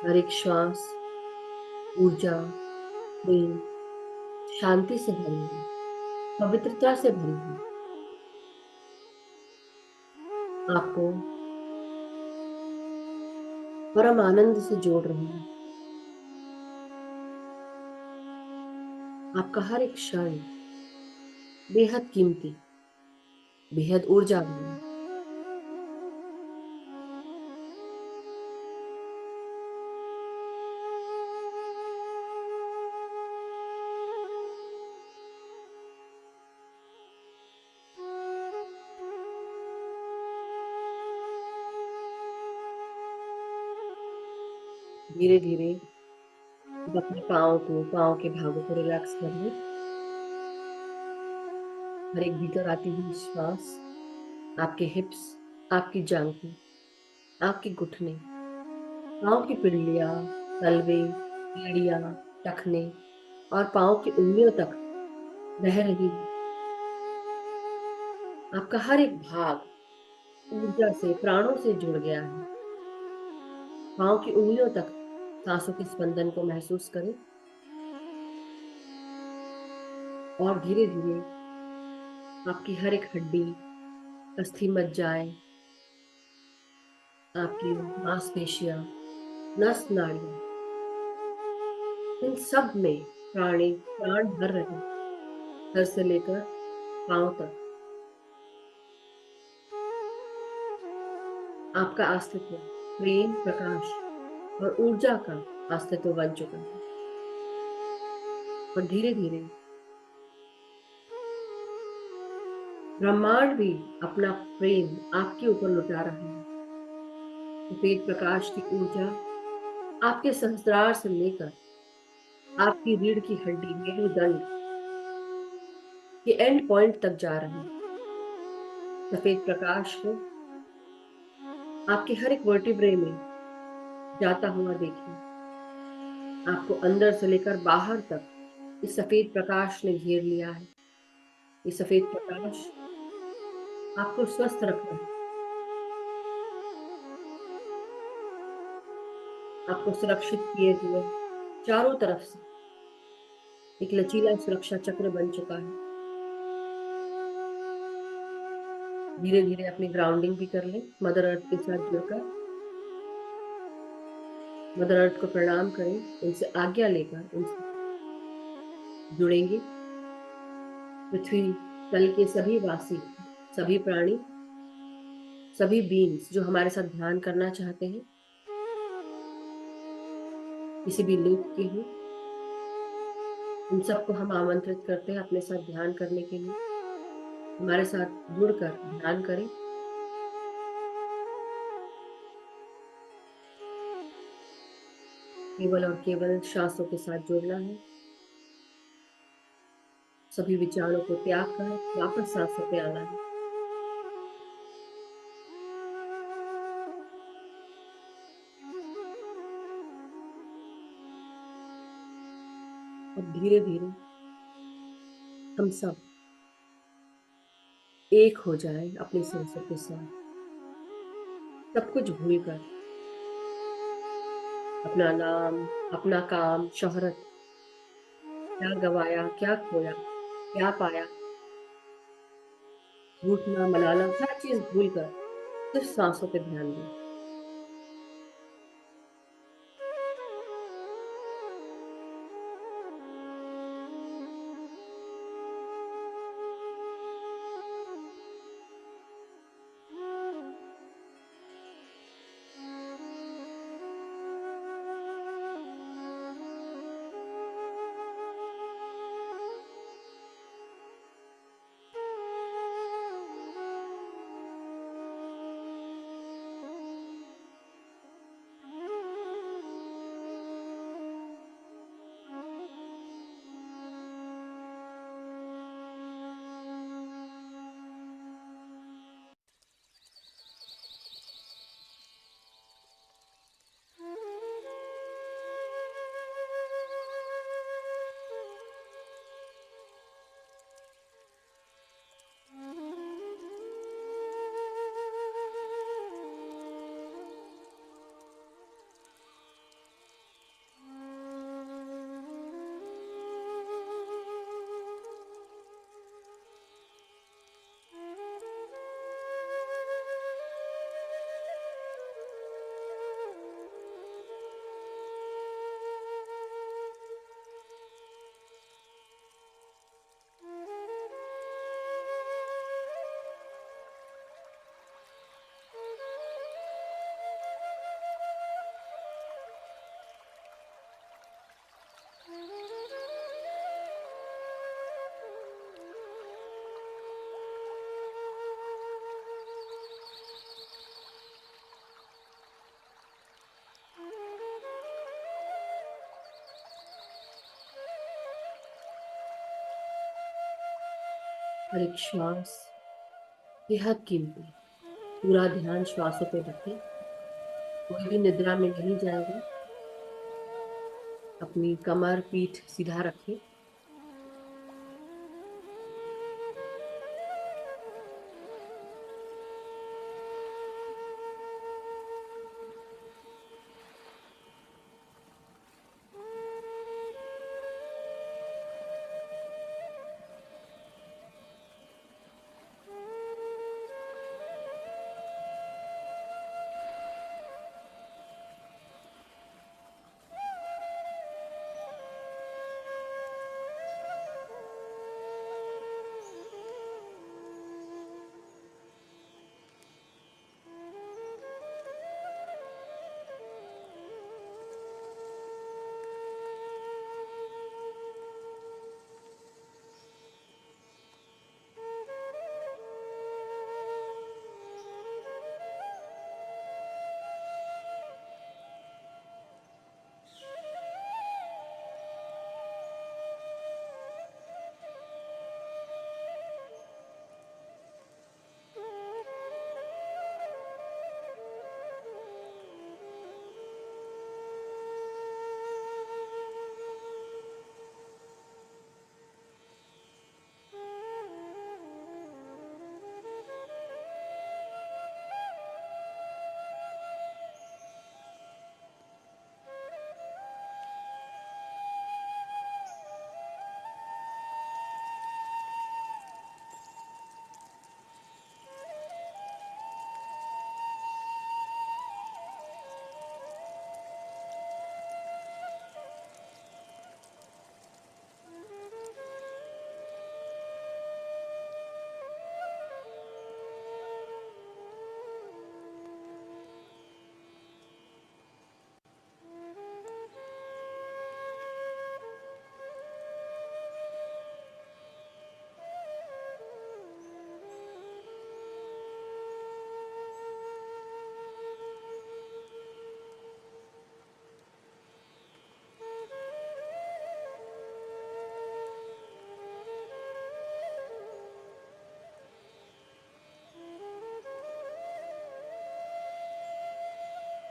हर एक श्वास ऊर्जा, प्रेम, शांति से भरी है, पवित्रता से भरी है। आपको परम आनंद से जोड़ रही है। आपका हर एक क्षण बेहद कीमती, बेहद ऊर्जावान है। धीरे धीरे अपने पाँव के भागों को रिलैक्स कर ले। हर एक भीतर आती हुई श्वास आपके हिप्स, आपकी जांघें, आपके घुटने, पाँव की पिंडलियां, तलवे, एड़ियां, टखने और पाँव की उंगलियों तक बह रही है। आपका हर एक भाग ऊर्जा से, प्राणों से जुड़ गया है। पाँव की उंगलियों तक सांसों के स्पंदन को महसूस करें और धीरे धीरे आपकी हर एक हड्डी, अस्थि मज्जाएं, आपकी मांसपेशियां, नस नाड़ियां, इन सब में प्राण भर रहे हैं, सर से लेकर पांव तक। आपका अस्तित्व प्रेम, प्रकाश और ऊर्जा का अस्तित्व बन चुका है। और धीरे धीरे ब्रह्मांड भी अपना प्रेम आपके ऊपर लुटा रहा है। सफेद प्रकाश की ऊर्जा आपके सहस्त्रार से लेकर आपकी रीढ़ की हड्डी, मेरुदंड के एंड पॉइंट तक जा रही है। सफेद प्रकाश को आपके हर एक वर्टिब्रे में जाता हुआ देखिए। आपको अंदर से लेकर बाहर तक इस सफेद प्रकाश ने घेर लिया है। ये सफेद प्रकाश आपको स्वस्थ रख रहा है, आपको सुरक्षित किए हुए चारों तरफ से एक लचीला सुरक्षा चक्र बन चुका है। धीरे धीरे अपनी ग्राउंडिंग भी कर लें, मदर अर्थ के साथ जुड़कर। मदर अर्थ को प्रणाम करें, उनसे आज्ञा लेकर उनसे जुड़ेंगे। पृथ्वी तल के सभी वासी, सभी प्राणी, सभी बीइंग्स जो हमारे साथ ध्यान करना चाहते हैं, किसी भी लोक के हो, उन सबको हम आमंत्रित करते हैं अपने साथ ध्यान करने के लिए। हमारे साथ जुड़कर ध्यान करें। केवल और केवल श्वासों के साथ जुड़ना है। सभी विचारों को त्याग कर वापस सांसों पे आना है। अब धीरे धीरे हम सब एक हो जाए अपनी सांसों के साथ, सब कुछ भूलकर, अपना नाम, अपना काम, शोहरत, क्या गवाया, क्या खोया, क्या पाया, रूठना, मनाना, हर चीज भूलकर सिर्फ सांसों पे ध्यान दें। हर एक श्वास बेहद कीमती। पूरा ध्यान श्वासों पे रखें। कोई भी निद्रा में नहीं जाएगा। अपनी कमर पीठ सीधा रखें।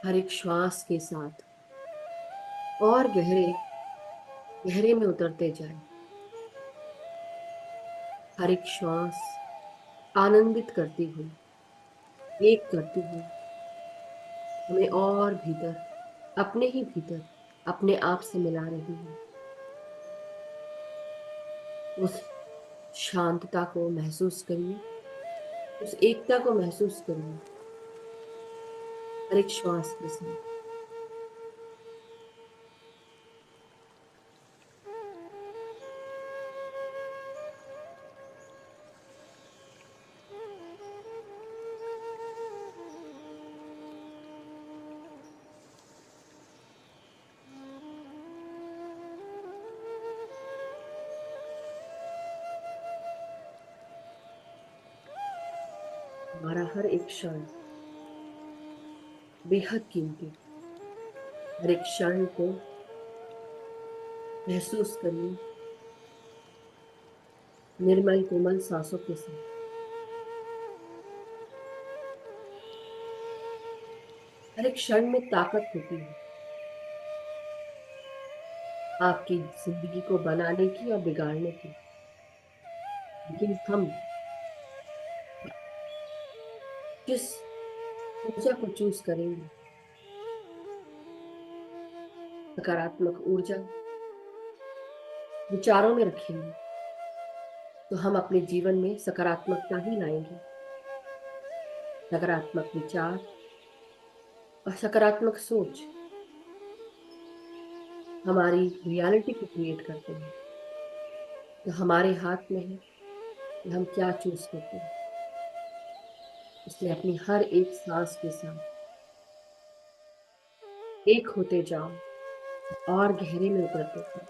हर एक श्वास के साथ और गहरे गहरे में उतरते जाए। हर एक श्वास आनंदित करती हुई, एक करती हुई हमें और भीतर, अपने ही भीतर, अपने आप से मिला रही है। उस शांतता को महसूस करिए, उस एकता को महसूस करिए हर एक श्वास के साथ। हमारा हर एक क्षण बेहद कीमती। हर एक क्षण को महसूस करिए निर्मल कोमल सांसों के साथ। हर एक क्षण में ताकत होती है, आपकी जिंदगी को बनाने की और बिगाड़ने की। लेकिन हम किस ऊर्जा को चूज करेंगे, सकारात्मक ऊर्जा विचारों में रखेंगे तो हम अपने जीवन में सकारात्मकता ही लाएंगे। सकारात्मक विचार और सकारात्मक सोच हमारी रियलिटी को क्रिएट करते हैं। तो हमारे हाथ में है कि हम क्या चूज करते हैं। इसलिए अपनी हर एक सांस के साथ एक होते जाओ और गहरे में उतरते जाओ।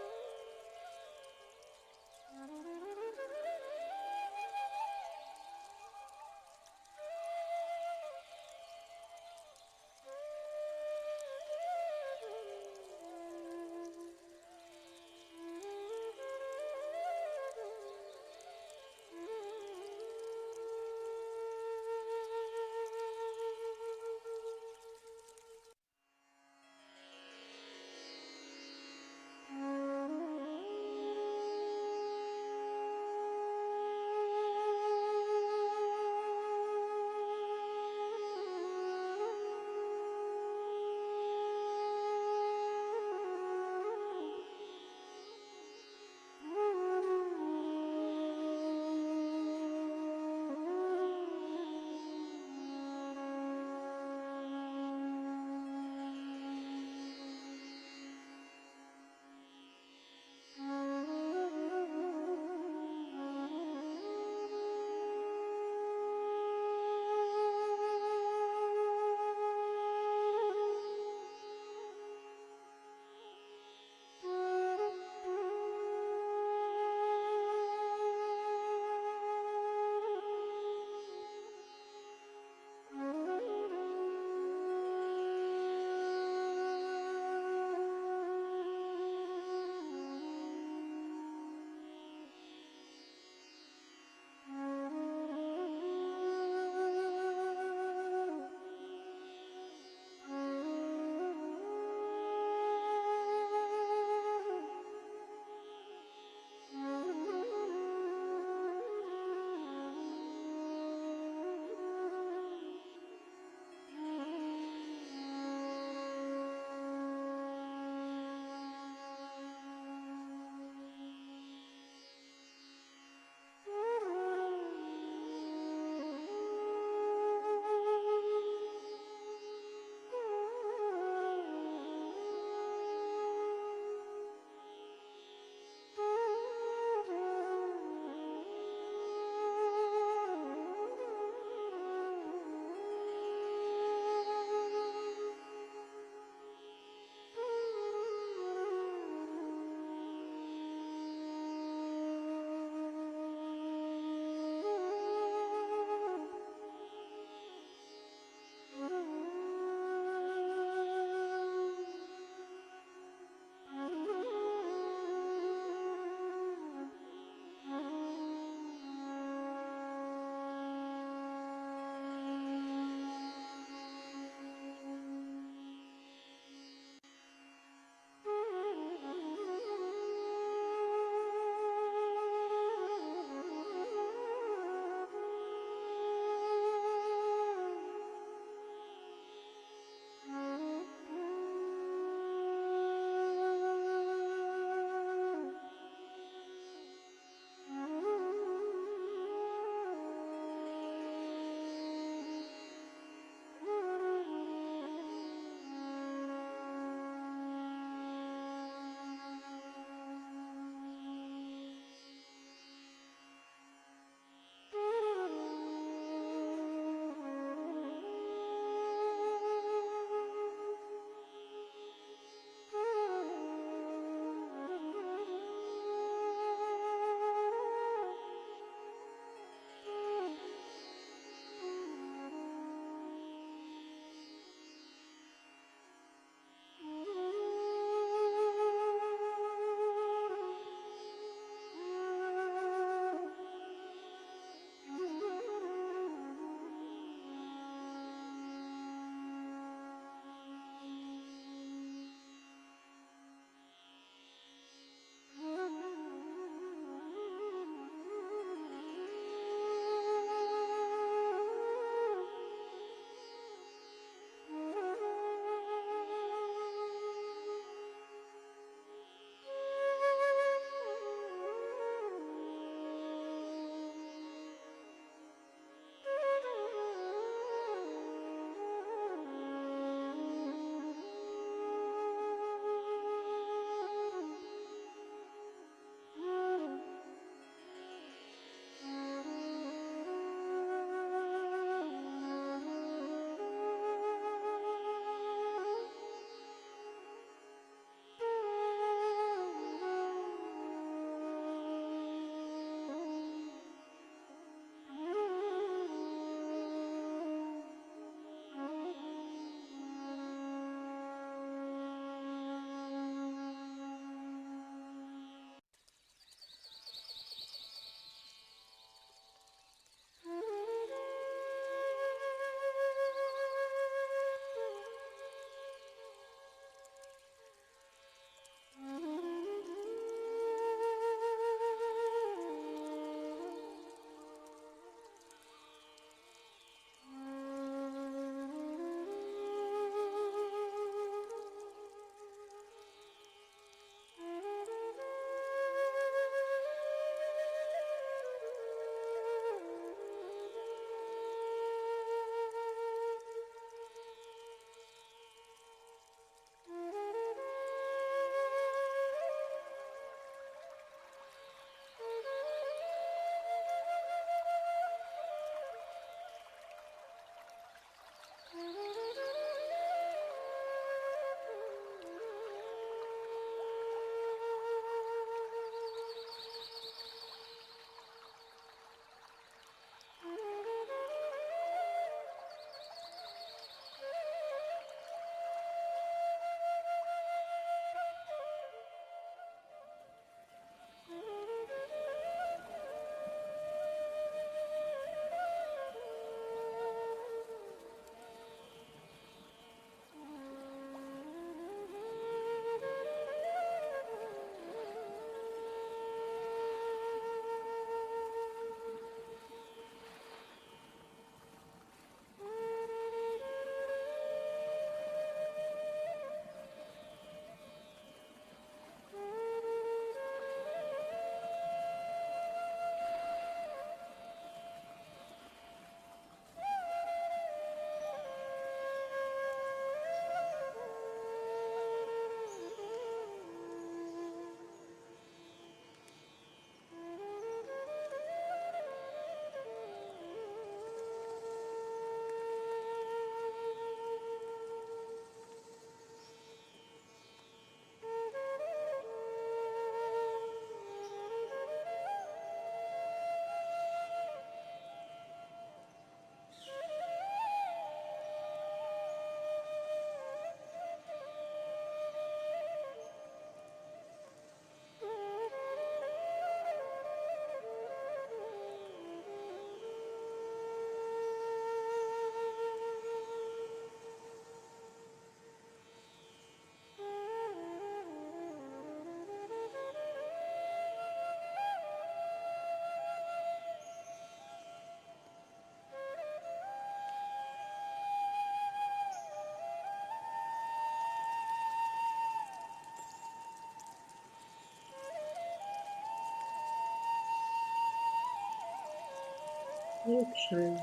एक क्षण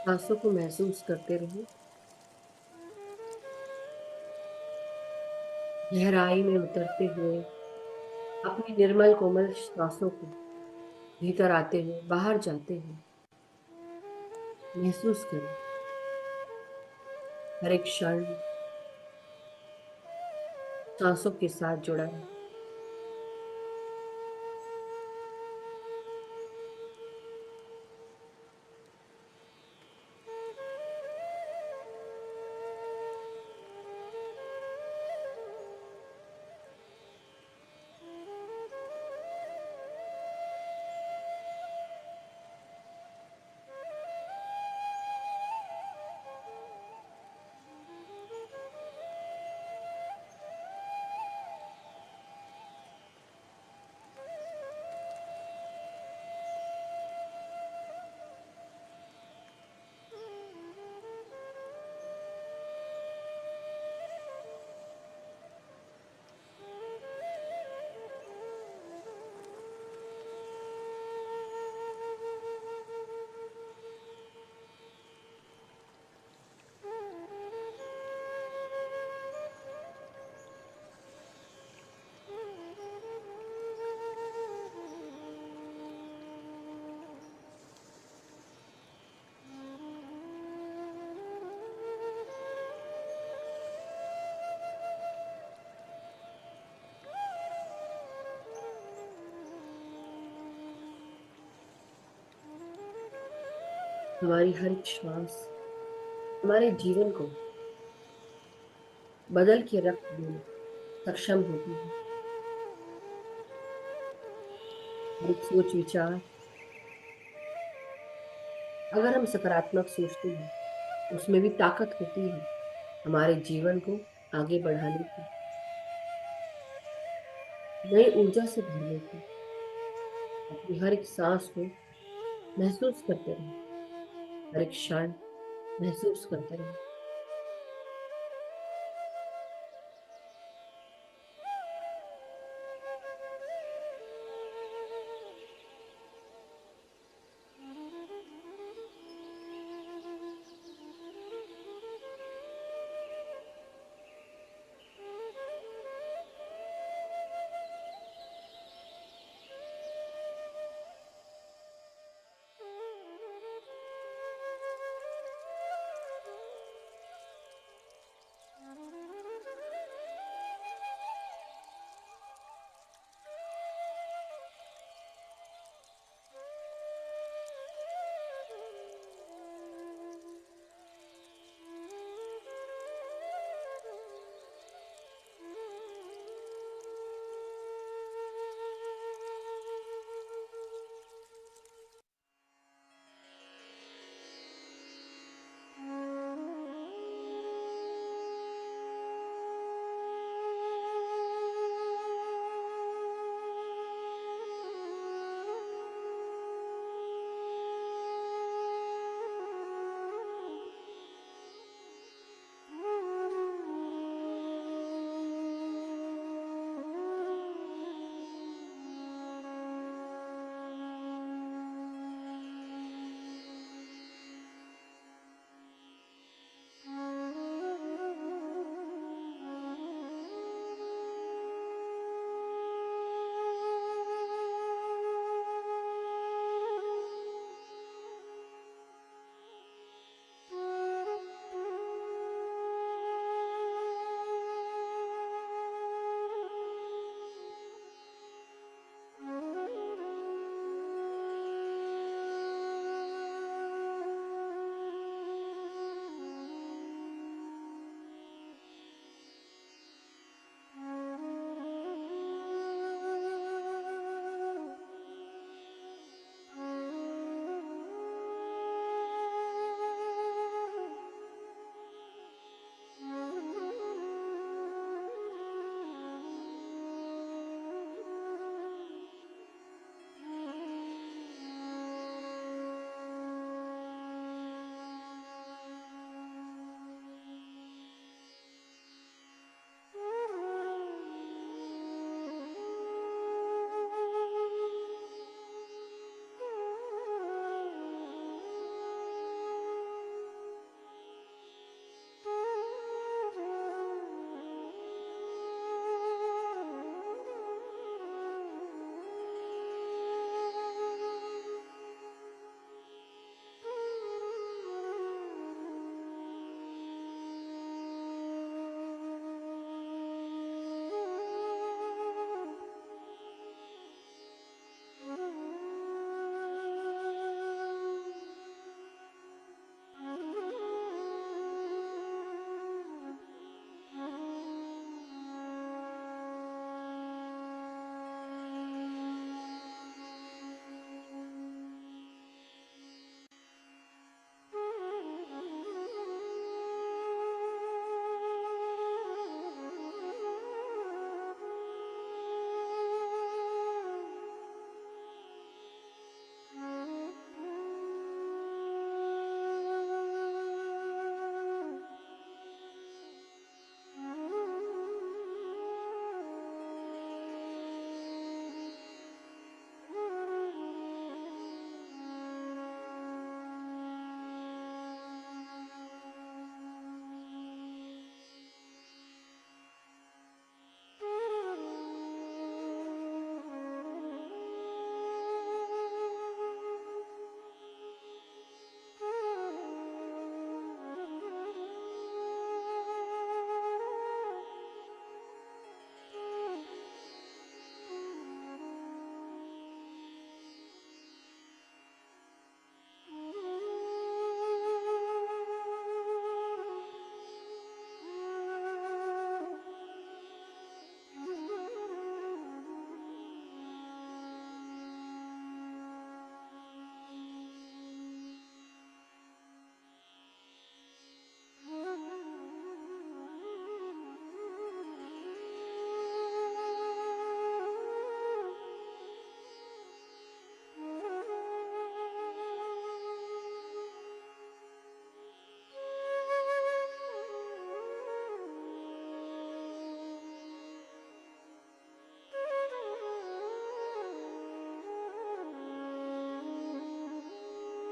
सांसों को महसूस करते रहो, गहराई में उतरते हुए अपनी निर्मल कोमल सांसों को भीतर आते हुए बाहर जाते हुए महसूस करो। हर एक क्षण सांसों के साथ जुड़ा है। हमारी हर एक श्वास हमारे जीवन को बदल के रख देने सक्षम होती है। हर एक सोच विचार, अगर हम सकारात्मक सोचते हैं, उसमें भी ताकत होती है हमारे जीवन को आगे बढ़ाने की, नई ऊर्जा से भरने की। अपनी हर एक सांस को महसूस करते रहो, हर एक क्षण महसूस करते रहो।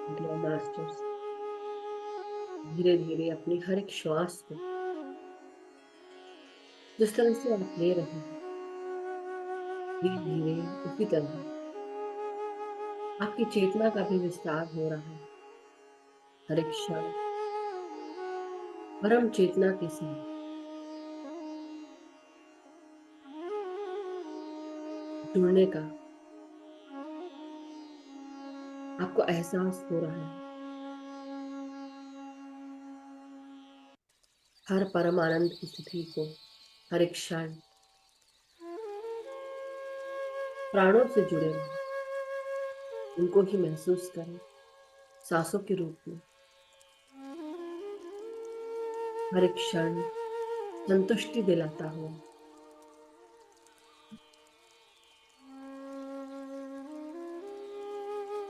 डियर मास्टर्स, धीरे धीरे अपनी हर एक श्वास को जिस तरह से आप ले रहे हैं, धीरे धीरे उसी तरह आपकी चेतना का भी विस्तार हो रहा है। हर एक क्षण परम चेतना के साथ जुड़ने का आपको एहसास हो रहा है। हर परम आनंद की स्थिति को, हर एक क्षण प्राणों से जुड़े रहें, उनको ही महसूस करें सांसों के रूप में। हर एक क्षण संतुष्टि दिलाता हुआ,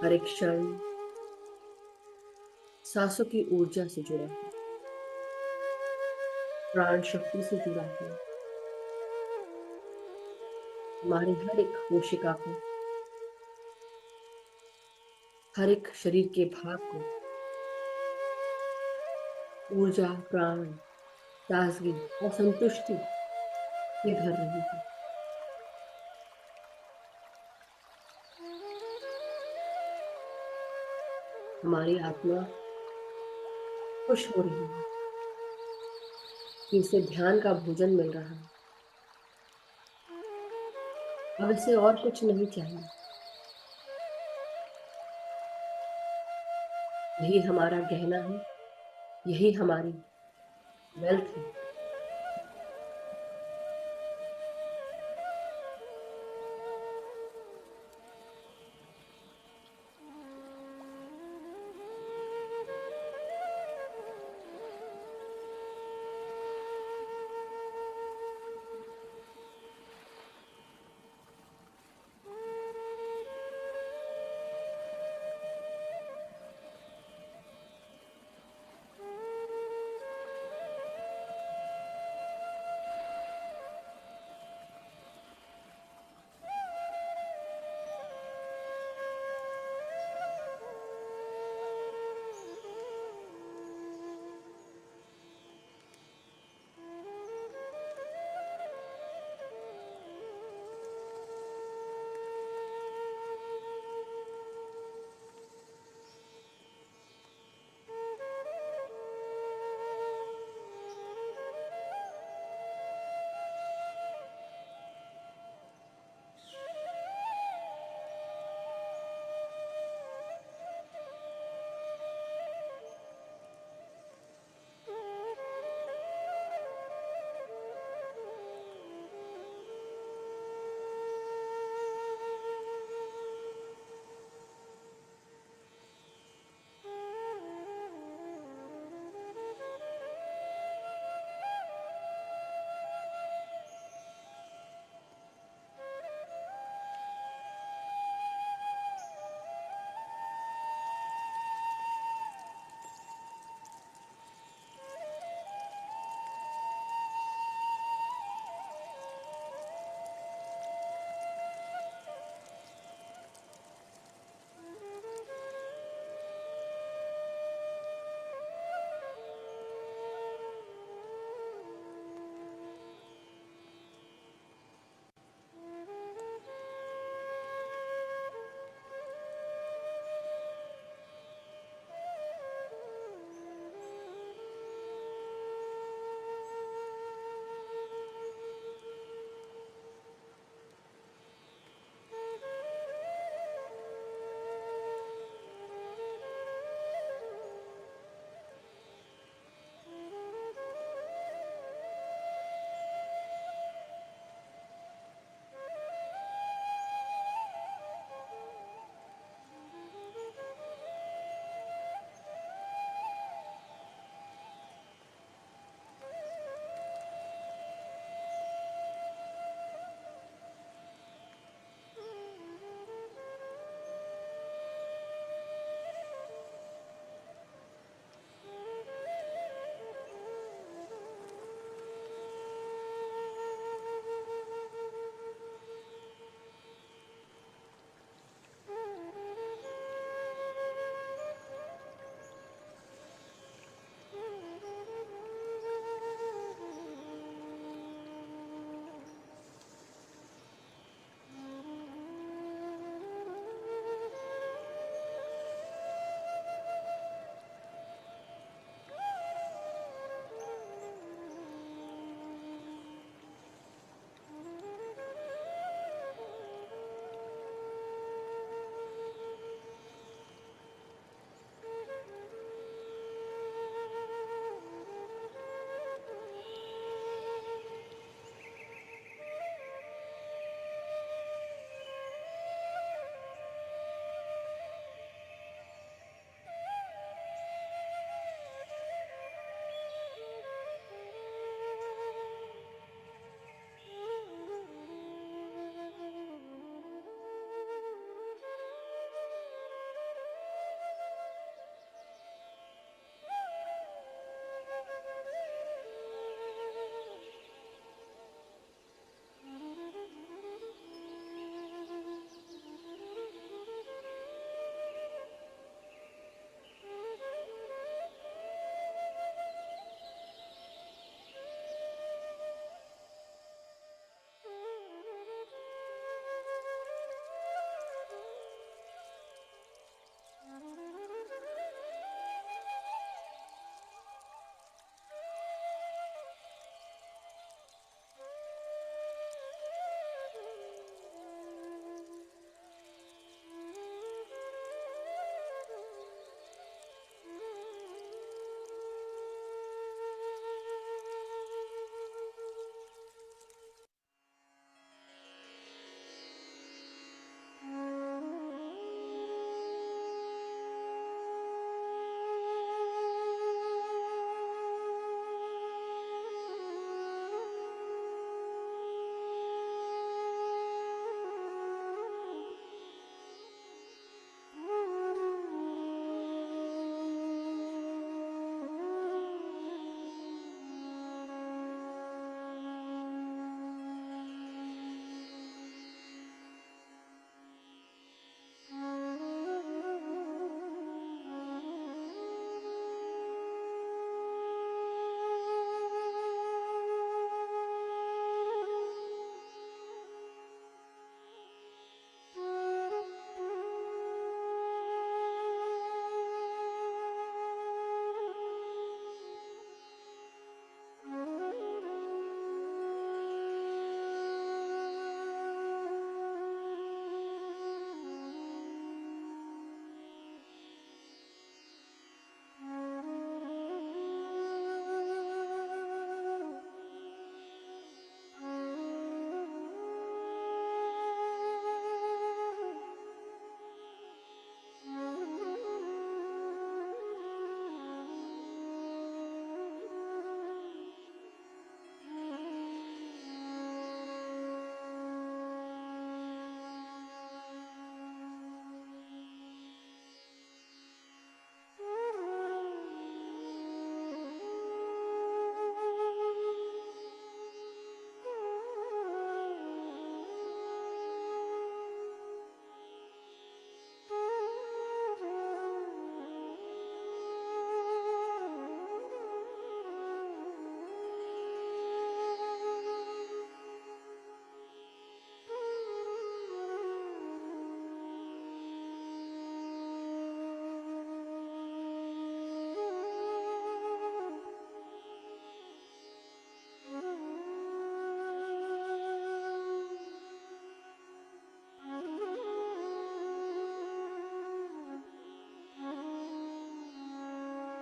हर एक क्षण सांसों की ऊर्जा से जुड़ा है, प्राण शक्ति से जुड़ा है। हमारे हर एक कोशिका को, हर एक शरीर के भाग को ऊर्जा, प्राण, ताजगी और संतुष्टि से भर रही है। हमारी आत्मा खुश हो रही है कि इसे ध्यान का भोजन मिल रहा है। अब इसे और कुछ नहीं चाहिए। यही हमारा गहना है, यही हमारी वेल्थ है।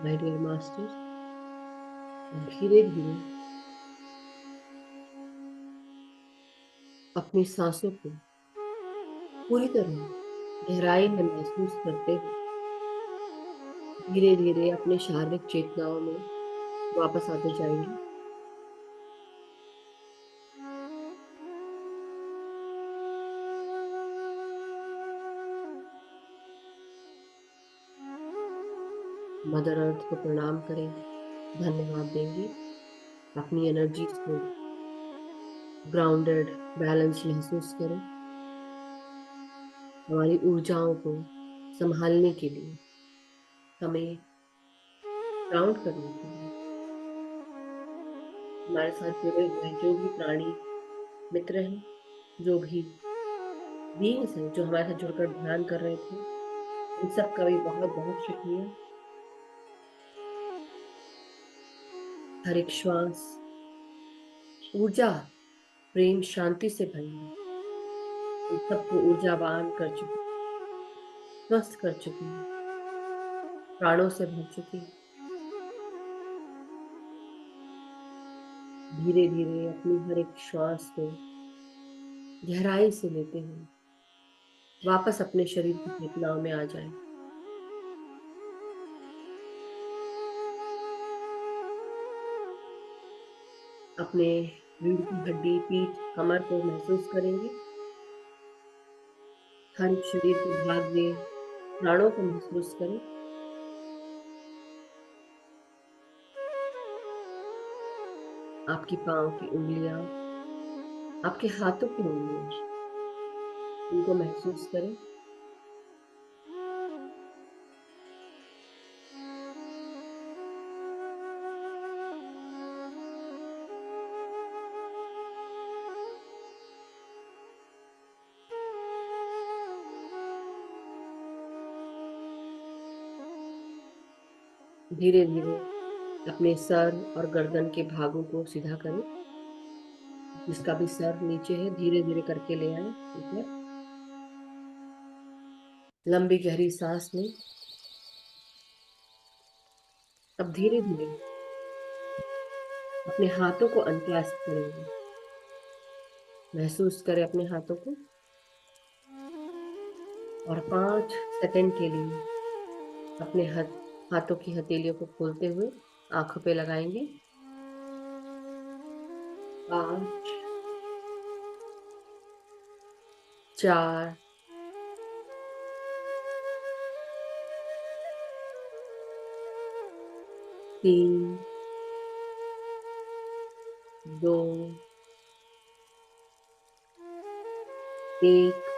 माय डियर मास्टर्स, धीरे धीरे अपनी सांसों को पूरी तरह गहराई में महसूस करते हुए धीरे धीरे अपने शारीरिक चेतनाओं में वापस आते जाएंगे। मदर अर्थ को प्रणाम करेंगे, धन्यवाद देंगे, अपनी एनर्जीज को ग्राउंडेड, बैलेंस महसूस करें। हमारी ऊर्जाओं को संभालने के लिए, हमें ग्राउंड करने के लिए हमारे साथ जुड़े हुए जो भी प्राणी मित्र हैं, जो भी बीइंग्स हैं जो हमारे साथ जुड़कर ध्यान कर रहे थे, उन सब का भी बहुत बहुत शुक्रिया। हर एक श्वास ऊर्जा, प्रेम, शांति से भरी है। उन सबको ऊर्जावान कर चुकी, स्वस्थ कर चुकी है, प्राणों से भर चुकी है। धीरे धीरे अपनी हर एक श्वास को गहराई से लेते हुए वापस अपने शरीर की चेतनाओं में आ जाए। अपने रीढ़ की हड्डी, पीठ, कमर को महसूस करेंगे। हर एक शरीर के भाग में प्राणों को महसूस करें। आपकी पांव की उंगलियां, आपके हाथों की उंगलियां, उनको महसूस करें। धीरे धीरे अपने सर और गर्दन के भागों को सीधा करें। जिसका भी सर नीचे है, धीरे धीरे करके ले आए ऊपर। लंबी गहरी सांस लें। अब धीरे धीरे अपने हाथों को अनक्लैस्प करेंगे। महसूस करें अपने हाथों को और 5 सेकंड के लिए अपने हाथों की हथेलियों को खोलते हुए आंखों पे लगाएंगे। 5, 4, 3, 2, 1,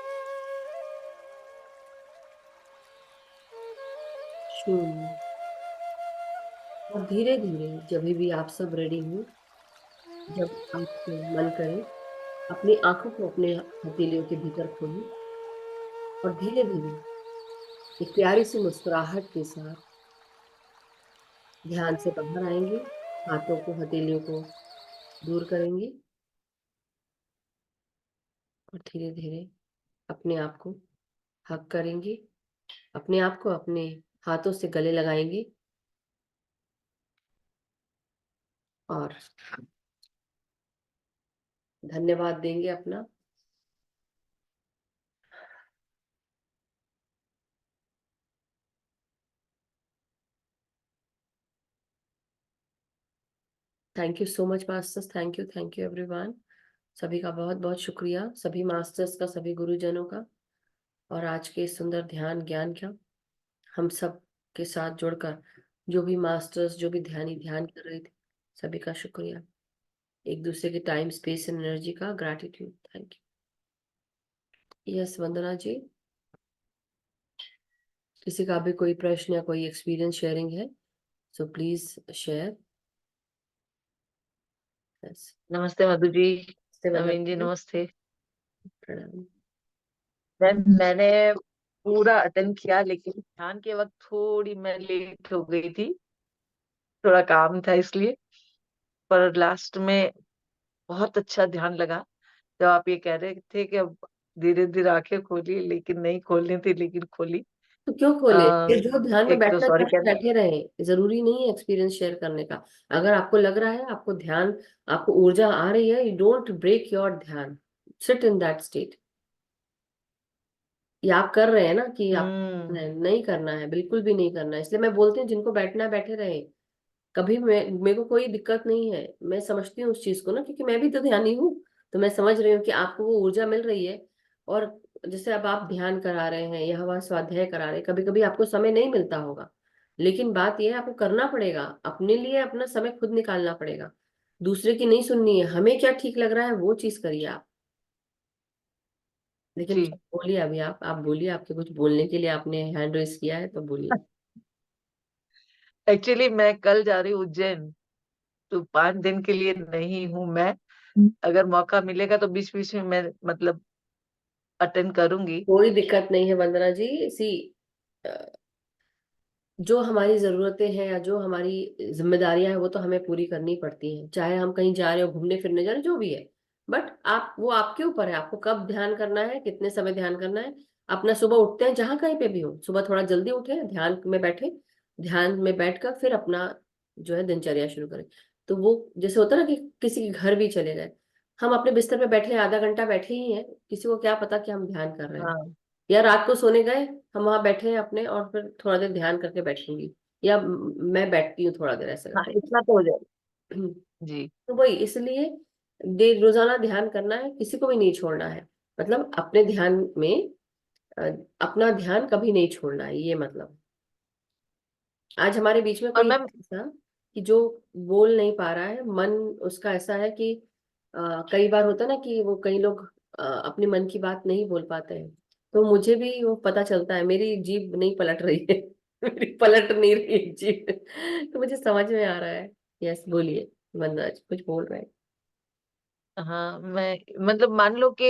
0। और धीरे धीरे जब भी आप सब रेडी हो, जब आपको मन करे, अपनी आंखों को अपने हथेलियों के भीतर खोलें और धीरे धीरे एक प्यारी सी मुस्कुराहट के साथ ध्यान से बाहर आएंगे। हाथों को, हथेलियों को दूर करेंगे और धीरे धीरे अपने आप को हग करेंगे। अपने आप को अपने हाथों से गले लगाएंगे और धन्यवाद देंगे अपना। Thank you so much masters, thank you everyone. सभी का बहुत बहुत शुक्रिया, सभी मास्टर्स का, सभी गुरुजनों का, और आज के सुंदर ध्यान ज्ञान का हम सब के साथ जुड़कर जो भी मास्टर्स, जो भी ध्यान कर रहे थे, सभी का शुक्रिया। एक दूसरे के टाइम, स्पेस एंड एनर्जी का ग्रैटिट्यूड। Thank you. यस वंदना जी, किसी का भी कोई प्रश्न या कोई एक्सपीरियंस शेयरिंग है, सो प्लीज शेयर। यस, नमस्ते मधु जी। नवीन जी नमस्ते। प्रणाम। मैंने पूरा अटेंड किया, लेकिन ध्यान के वक्त थोड़ी मैं लेट हो गई थी, थोड़ा काम था इसलिए। पर लास्ट में बहुत अच्छा ध्यान लगा जब आप ये कह रहे थे कि अब धीरे धीरे आंखें खोली, लेकिन नहीं खोलनी थी, लेकिन खोली। तो क्यों खोले? ये जो ध्यान में एक तो बैठना सॉरी चाहते क्या हैं, बैठे रहे, जरूरी नहीं है एक्सपीरियंस शेयर करने का। अगर आपको लग रहा है आपको ध्यान, आपको ऊर्जा आ रही है, यू डोंट ब्रेक योर ध्यान, सिट इन दैट स्टेट। ये आप कर रहे हैं ना कि आप नहीं करना है, बिल्कुल भी नहीं करना है। इसलिए मैं बोलती हूँ जिनको बैठना है बैठे रहे। कभी मेरे को कोई दिक्कत नहीं है, मैं समझती हूँ उस चीज को ना, क्योंकि मैं भी तो ध्यानी हूँ। तो मैं समझ रही हूँ कि आपको वो ऊर्जा मिल रही है। और जैसे अब आप ध्यान करा रहे हैं, यहाँ वहाँ स्वाध्याय करा रहे हैं, कभी कभी आपको समय नहीं मिलता होगा, लेकिन बात यह है आपको करना पड़ेगा, अपने लिए अपना समय खुद निकालना पड़ेगा। दूसरे की नहीं सुननी है, हमें क्या ठीक लग रहा है वो चीज करिए आप। लेकिन जी। बोलिए, अभी आप बोलिए, आपके कुछ बोलने के लिए आपने हैंड रेस किया है तो बोलिए। एक्चुअली मैं कल जा रही हूँ उज्जैन, तो 5 दिन के लिए नहीं हूँ मैं। अगर मौका मिलेगा तो बीच बीच में मैं मतलब अटेंड करूंगी। कोई दिक्कत नहीं है वंदना जी। सी, जो हमारी जरूरतें हैं या जो हमारी जिम्मेदारियां हैं वो तो हमें पूरी करनी पड़ती हैं, चाहे हम कहीं जा रहे हो, घूमने फिरने जा रहे हो, जो भी है। बट आप, वो आपके ऊपर है, आपको कब ध्यान करना है, कितने समय ध्यान करना है। अपना सुबह उठते हैं, जहां कहीं पे भी हो, सुबह थोड़ा जल्दी उठे, ध्यान में बैठे, ध्यान में बैठकर फिर अपना जो है दिनचर्या शुरू करें। तो वो जैसे होता है ना कि किसी के घर भी चले गए, हम अपने बिस्तर पे बैठे आधा घंटा बैठे ही हैं, किसी को क्या पता कि हम ध्यान कर रहे हैं। हाँ या रात को सोने गए, हम वहां बैठे हैं अपने, और फिर थोड़ा देर ध्यान करके बैठूंगी, या मैं बैठती हूँ थोड़ा देर, ऐसे हाँ, करते इतना तो हो जाएगा। हैं। जी। तो वही, इसलिए रोजाना ध्यान करना है, किसी को भी नहीं छोड़ना है। मतलब अपने ध्यान में अ, अपना ध्यान कभी नहीं छोड़ना है, ये मतलब। आज हमारे बीच में और कोई मैम ऐसा कि जो बोल नहीं पा रहा है, मन उसका ऐसा है कि कई बार होता है ना कि वो कई लोग अपने मन की बात नहीं बोल पाते हैं। तो मुझे भी वो पता चलता है, मेरी जीभ नहीं पलट रही है मेरी पलट नहीं रही है जीभ तो मुझे समझ में आ रहा है। यस, बोलिए वंदना जी, कुछ बोल रहे हैं। हाँ, मैं मतलब मान लो कि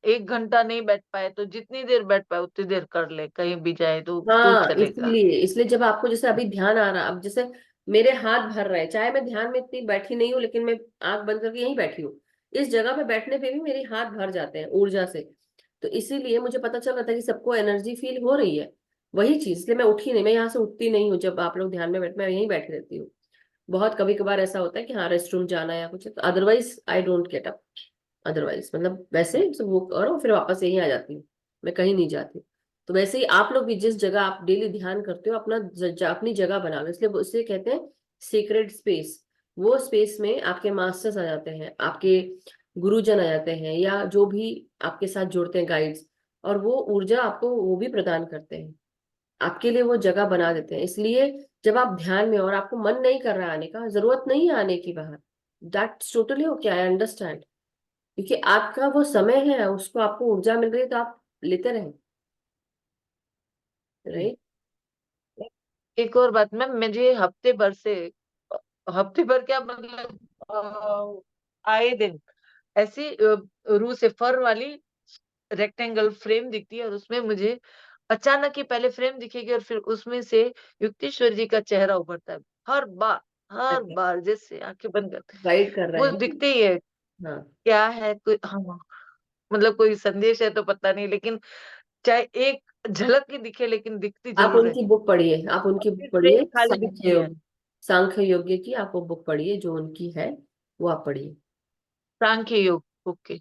1 घंटा नहीं बैठ पाए तो जितनी देर बैठ पाए उतनी देर कर ले, कहीं भी जाए तो हाँ, चलेगा। इसलिए इसलिए जब आपको जैसे अभी ध्यान आ रहा, अब जैसे मेरे हाथ भर रहे हैं, चाहे मैं ध्यान में इतनी बैठी नहीं हूँ, लेकिन मैं आंख बंद करके यहीं बैठी हूँ, इस जगह पे बैठने पे भी मेरे हाथ भर जाते हैं ऊर्जा से। तो इसीलिए मुझे पता चल रहा था कि सबको एनर्जी फील हो रही है। वही चीज, इसलिए मैं उठी नहीं, मैं यहाँ से उठती नहीं हूँ जब आप लोग ध्यान में बैठ, मैं यहीं बैठी रहती हूँ। बहुत कभी कभार ऐसा होता है कि हाँ रेस्ट रूम जाना है या कुछ है, तो otherwise I don't get up. Otherwise मतलब वैसे सब वो करो, फिर वापस यहीं आ जाती हूँ, मैं कहीं नहीं जाती। तो वैसे ही आप लोग भी जिस जगह आप डेली ध्यान करते हो, अपना अपनी जगह बना लो, इसलिए उससे कहते हैं सीक्रेट स्पेस। वो स्पेस में आपके मास्टर्स आ जाते हैं, आपके गुरुजन आ जाते हैं, या जो भी आपके साथ जुड़ते हैं गाइड्स, और वो ऊर्जा आपको वो भी प्रदान करते हैं, आपके लिए वो जगह बना देते हैं। इसलिए जब आप ध्यान में हो और आपको मन नहीं कर रहा आने का, जरूरत नहीं है आने की बाहर, that's totally okay, I understand. क्योंकि आपका वो समय है, उसको आपको ऊर्जा मिल रही है, तो आप लेते रहें। जी। राइट। एक और बात मैम, मुझे हफ्ते भर क्या मतलब आए दिन ऐसी रू से फर वाली रेक्टेंगल फ्रेम दिखती है, और उसमें मुझे अचानक ही पहले फ्रेम दिखेगी और फिर उसमें से युक्तेश्वर जी का चेहरा उभरता है। हर बार जैसे आंखें बंद कर गाइड कर रहे वो हैं। दिखते ही है। हाँ, क्या है कोई, हाँ, मतलब कोई संदेश है तो पता नहीं, लेकिन चाहे एक झलक ही दिखे लेकिन दिखती आप जरूर है। उनकी बुक पढ़िए, आप और उनकी फिर बुक फ्रेम पढ़िए, खाली सांख्य दिखती है। योग, सांख्य योग्य की आप वो बुक पढ़िए जो उनकी है, वो आप पढ़िए। सांख्य योग, ओके।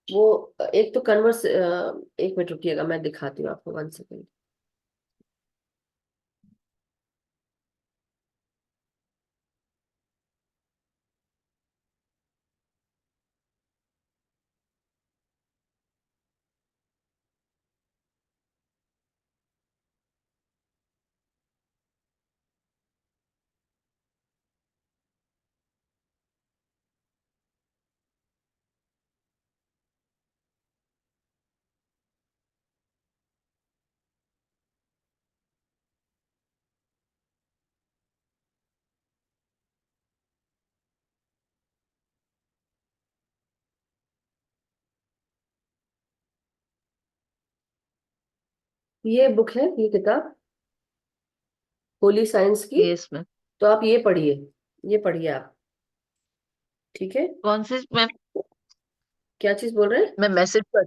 वो एक तो कन्वर्स, एक मिनट रुकिएगा, मैं दिखाती हूँ आपको, 1 सेकेंड। ये बुक है, ये किताब होली साइंस की। Yes ma'am. तो आप ये पढ़िए, ये पढ़िए आप। ठीक है। कौन सी मैम? क्या चीज बोल रहे हैं? मैं मैसेज कर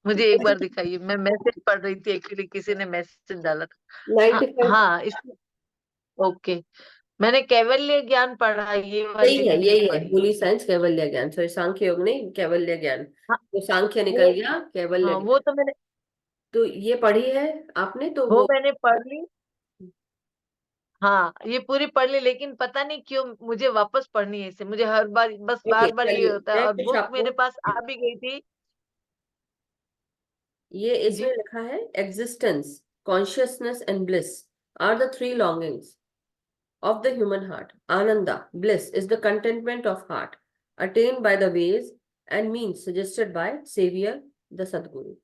मुझे एक बार दिखाइए, मैं मैसेज पढ़ रही थी एक्चुअली, किसी ने मैसेज डाला था। हाँ 95 हाँ, इसमें ओके, मैंने कैवल्य ज्ञान पढ़ा, ये वाली यही है, रीडिंग यही है, पढ़ी। होली साइंस कैवल्य ज्ञान, सॉरी सांख्य योग नहीं, कैवल्य ज्ञान। हाँ तो सांख्य निकल वो गया, कैवल्य हाँ ज्ञान। वो तो मैंने तो ये पढ़ी है आपने तो वो वो। मैंने पढ़ ली। हाँ ये पूरी पढ़ ली, लेकिन पता नहीं क्यों मुझे वापस पढ़नी है इसे, मुझे हर बार बस ओके बार बार ये चलिए, होता है, मैं और कुछ बुक आपको, मेरे पास आ भी गई थी। ये इसमें जी लिखा है, existence, consciousness and bliss are the three longings of the human heart. Ananda, bliss, is the contentment of heart, attained by the ways and means suggested by Savior, the Sadguru.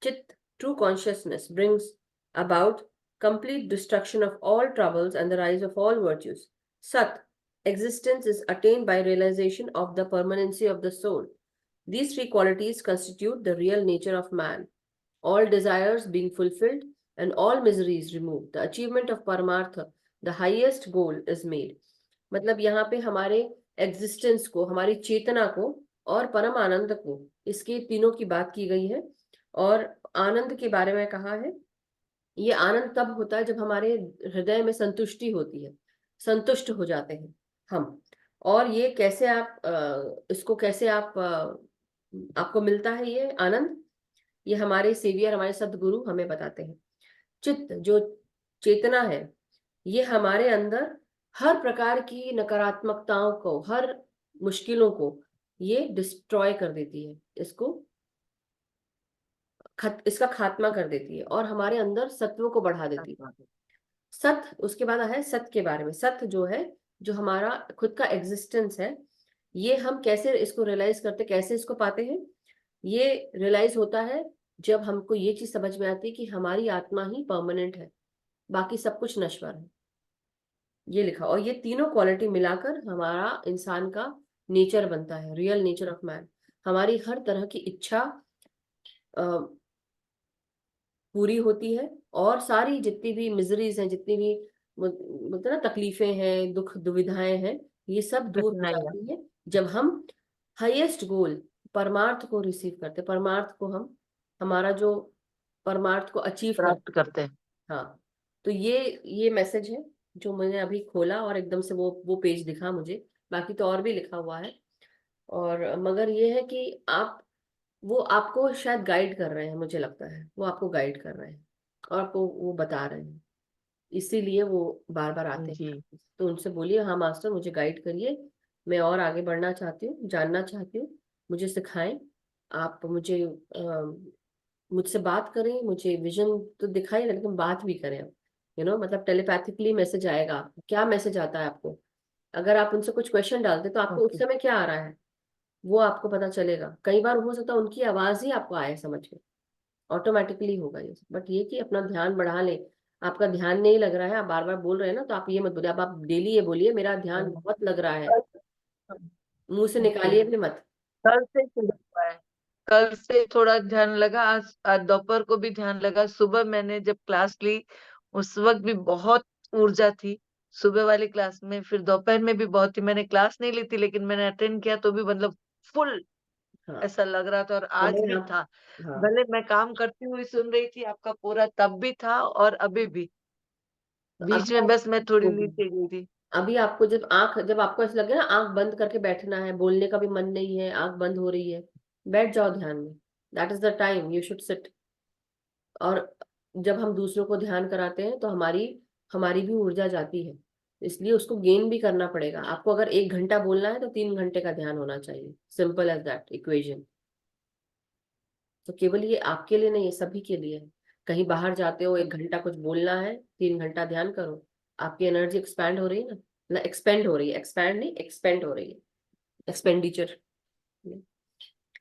Chit, true consciousness, brings about complete destruction of all troubles and the rise of all virtues. Sat, existence is attained by realization of the permanency of the soul. These three qualities constitute the real nature of man. All desires being fulfilled and all miseries removed, the achievement of Paramartha, the highest goal is made. मतलब यहाँ पे हमारे एग्जिस्टेंस को, हमारी चेतना को और परम आनंद को, इसके तीनों की बात की गई है। और आनंद के बारे में कहा है, ये आनंद तब होता है जब हमारे हृदय में संतुष्टि होती है, संतुष्ट हो जाते हैं हम। और ये कैसे आप इसको कैसे आप आपको मिलता है ये आनंद, ये हमारे सेवियर, हमारे सदगुरु हमें बताते हैं। चित्त, जो चेतना है, ये हमारे अंदर हर प्रकार की नकारात्मकताओं को, हर मुश्किलों को ये डिस्ट्रॉय कर देती है, इसका खात्मा कर देती है और हमारे अंदर सत्व को बढ़ा देती है। सत, उसके बाद है सत के बारे में। सत जो है, जो हमारा खुद का एग्जिस्टेंस है, ये हम कैसे इसको रियलाइज करते, कैसे इसको पाते हैं। ये रियलाइज होता है जब हमको ये चीज समझ में आती है कि हमारी आत्मा ही परमानेंट है, बाकी सब कुछ नश्वर है। ये लिखा, और ये तीनों क्वालिटी मिलाकर हमारा इंसान का नेचर बनता है, रियल नेचर ऑफ मैन। हमारी हर तरह की इच्छा पूरी होती है, और सारी जितनी भी मिजरीज हैं, जितनी भी मतलब ना तकलीफें हैं, दुख दुविधाएं हैं, ये सब दूर हो कठिनाइयाँ जाती है जब हम हाईएस्ट गोल, परमार्थ को रिसीव करते, परमार्थ को हम, हमारा जो परमार्थ को अचीव करते। प्राप्त करते हैं। हाँ, तो ये मैसेज है जो मैंने अभी खोला और एकदम से वो पेज दिखा मुझे। बाकी तो और भी लिखा हुआ है, और मगर ये है कि आप, वो आपको शायद गाइड कर रहे हैं, मुझे लगता है वो आपको गाइड कर रहे हैं और आपको वो बता रहे हैं, इसीलिए वो बार बार आते जी हैं। तो उनसे बोलिए, हाँ मास्टर मुझे गाइड करिए, मैं और आगे बढ़ना चाहती हूँ, जानना चाहती हूँ, मुझे सिखाएं, आप मुझे मुझसे बात करें, मुझे विजन तो दिखाई, लेकिन बात भी करें। मतलब टेलीपैथिकली मैसेज आएगा। क्या मैसेज आता है आपको, अगर आप उनसे कुछ क्वेश्चन डालते तो आपको उस ओके समय क्या आ रहा है वो आपको पता चलेगा। कई बार हो सकता है उनकी आवाज ही आपको आए समझ में, ऑटोमेटिकली होगा ये। बट ये कि अपना ध्यान बढ़ा ले, आपका ध्यान नहीं लग रहा है, आप बार बार बोल रहे हैं ना, तो आप ये मत बोलिए, अब आप डेली ये बोलिए, मेरा ध्यान बहुत लग रहा है, मुंह से ओके, निकालिए भी मत। कल से शुरू हुआ है, कल से थोड़ा ध्यान लगा, आज दोपहर को भी ध्यान लगा, सुबह मैंने जब क्लास ली उस वक्त भी बहुत ऊर्जा थी सुबह वाली क्लास में, फिर दोपहर में भी बहुत थी। मैंने क्लास नहीं ली थी लेकिन मैंने अटेंड किया तो भी मतलब फुल हाँ, ऐसा लग रहा था, और आज अगर भी आप, था। हाँ, भले मैं काम करती हुई सुन रही थी आपका पूरा, तब भी था और अभी भी, तो बीच में बस मैं थोड़ी नीचे गई थी। अभी आपको जब आपको ऐसा लगे ना आंख बंद करके बैठना है, बोलने का भी मन नहीं है, आंख बंद हो रही है, बैठ जाओ ध्यान में। That is the time you should seat. और जब हम दूसरों को ध्यान कराते हैं तो हमारी हमारी भी ऊर्जा जाती है, इसलिए उसको गेन भी करना पड़ेगा। आपको अगर 1 घंटा बोलना है तो 3 घंटे का ध्यान होना चाहिए, सिंपल एज दैट इक्वेशन। तो केवल ये आपके लिए नहीं है, सभी के लिए है। कहीं बाहर जाते हो, 1 घंटा कुछ बोलना है, 3 घंटा ध्यान करो, आपकी एनर्जी एक्सपैंड हो रही है ना, एक्सपेंड हो रही है, एक्सपैंड नहीं एक्सपेंड हो रही है, एक्सपेंडिचर।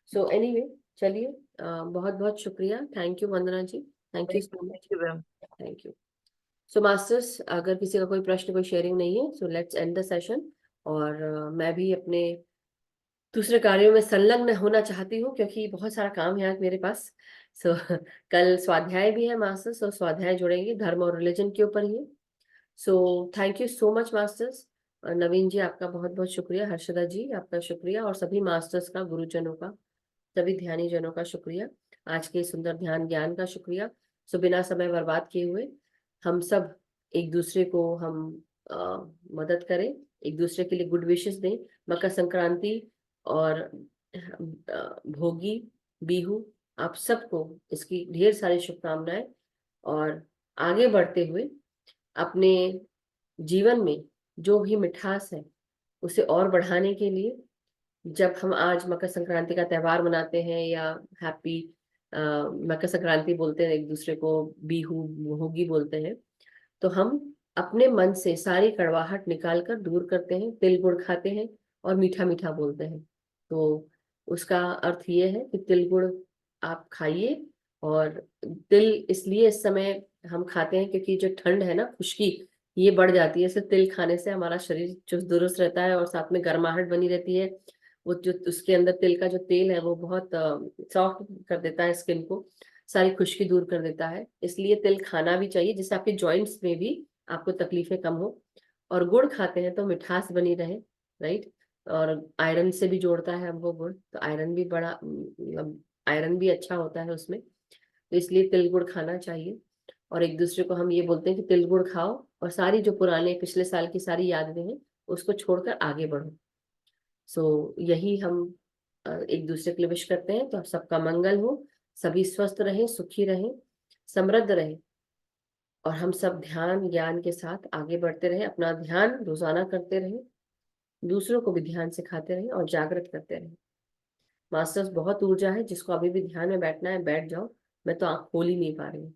सो एनीवे, चलिए, बहुत बहुत शुक्रिया, thank you Vandana ji, thank you so thank much, you ma'am. Thank you. So masters, अगर किसी का कोई प्रश्न, कोई शेयरिंग नहीं है, so let's end the session. और मैं भी अपने दूसरे कार्यों में संलग्न होना चाहती हूँ, क्योंकि बहुत सारा काम है आज मेरे पास। सो कल स्वाध्याय भी है मास्टर्स, और स्वाध्याय जुड़ेंगे धर्म और रिलीजन के ऊपर ही। So thank you so much masters. Naveen ji आपका बहुत बहुत शुक्रिया, हर्षदा जी आपका शुक्रिया, और सभी मास्टर्स का, गुरुजनों का सभी ध्यानी जनों का शुक्रिया, आज के सुंदर ध्यान ज्ञान का शुक्रिया। सो बिना समय बर्बाद किए हुए हम सब एक दूसरे को हम मदद करें, एक दूसरे के लिए गुड विशेस दें। मकर संक्रांति और भोगी बिहू आप सबको इसकी ढेर सारी शुभकामनाएं, और आगे बढ़ते हुए अपने जीवन में जो भी मिठास है उसे और बढ़ाने के लिए, जब हम आज मकर संक्रांति का त्योहार मनाते हैं या हैप्पी मकर संक्रांति बोलते हैं, एक दूसरे को बिहू भोगी बोलते हैं, तो हम अपने मन से सारी कड़वाहट निकाल कर दूर करते हैं, तिल गुड़ खाते हैं और मीठा मीठा बोलते हैं। तो उसका अर्थ ये है कि तिल गुड़ आप खाइए, और तिल इसलिए इस समय हम खाते हैं क्योंकि जो ठंड है ना, खुश्की ये बढ़ जाती है, इससे तिल खाने से हमारा शरीर चुस्त दुरुस्त रहता है और साथ में गर्माहट बनी रहती है। वो जो उसके अंदर तिल का जो तेल है वो बहुत सॉफ्ट कर देता है स्किन को, सारी खुश्की दूर कर देता है, इसलिए तिल खाना भी चाहिए जिससे आपके जॉइंट्स में भी आपको तकलीफें कम हो। और गुड़ खाते हैं तो मिठास बनी रहे, राइट, और आयरन से भी जोड़ता है हमको गुड़, तो आयरन भी बड़ा आयरन भी अच्छा होता है उसमें, तो इसलिए तिल गुड़ खाना चाहिए। और एक दूसरे को हम ये बोलते हैं कि तिल गुड़ खाओ और सारी जो पुराने पिछले साल की सारी यादें हैं उसको छोड़कर आगे बढ़ो। सो यही हम एक दूसरे के लिए विश करते हैं, तो सबका मंगल हो, सभी स्वस्थ रहें, सुखी रहें, समृद्ध रहें, और हम सब ध्यान ज्ञान के साथ आगे बढ़ते रहें, अपना ध्यान रोजाना करते रहें, दूसरों को भी ध्यान सिखाते रहें और जागृत करते रहें। मास्टर्स बहुत ऊर्जा है, जिसको अभी भी ध्यान में बैठना है बैठ जाओ, मैं तो आँख खोल ही नहीं पा रही हूँ।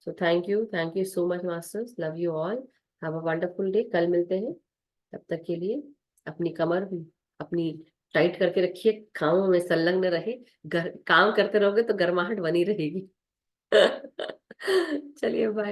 सो thank you so much masters, love you all, have a wonderful day. कल मिलते हैं, तब तक के लिए अपनी कमर अपनी टाइट करके रखिए, कामों में संलग्न रहे, काम करते रहोगे तो गर्माहट बनी रहेगी। चलिए बाय।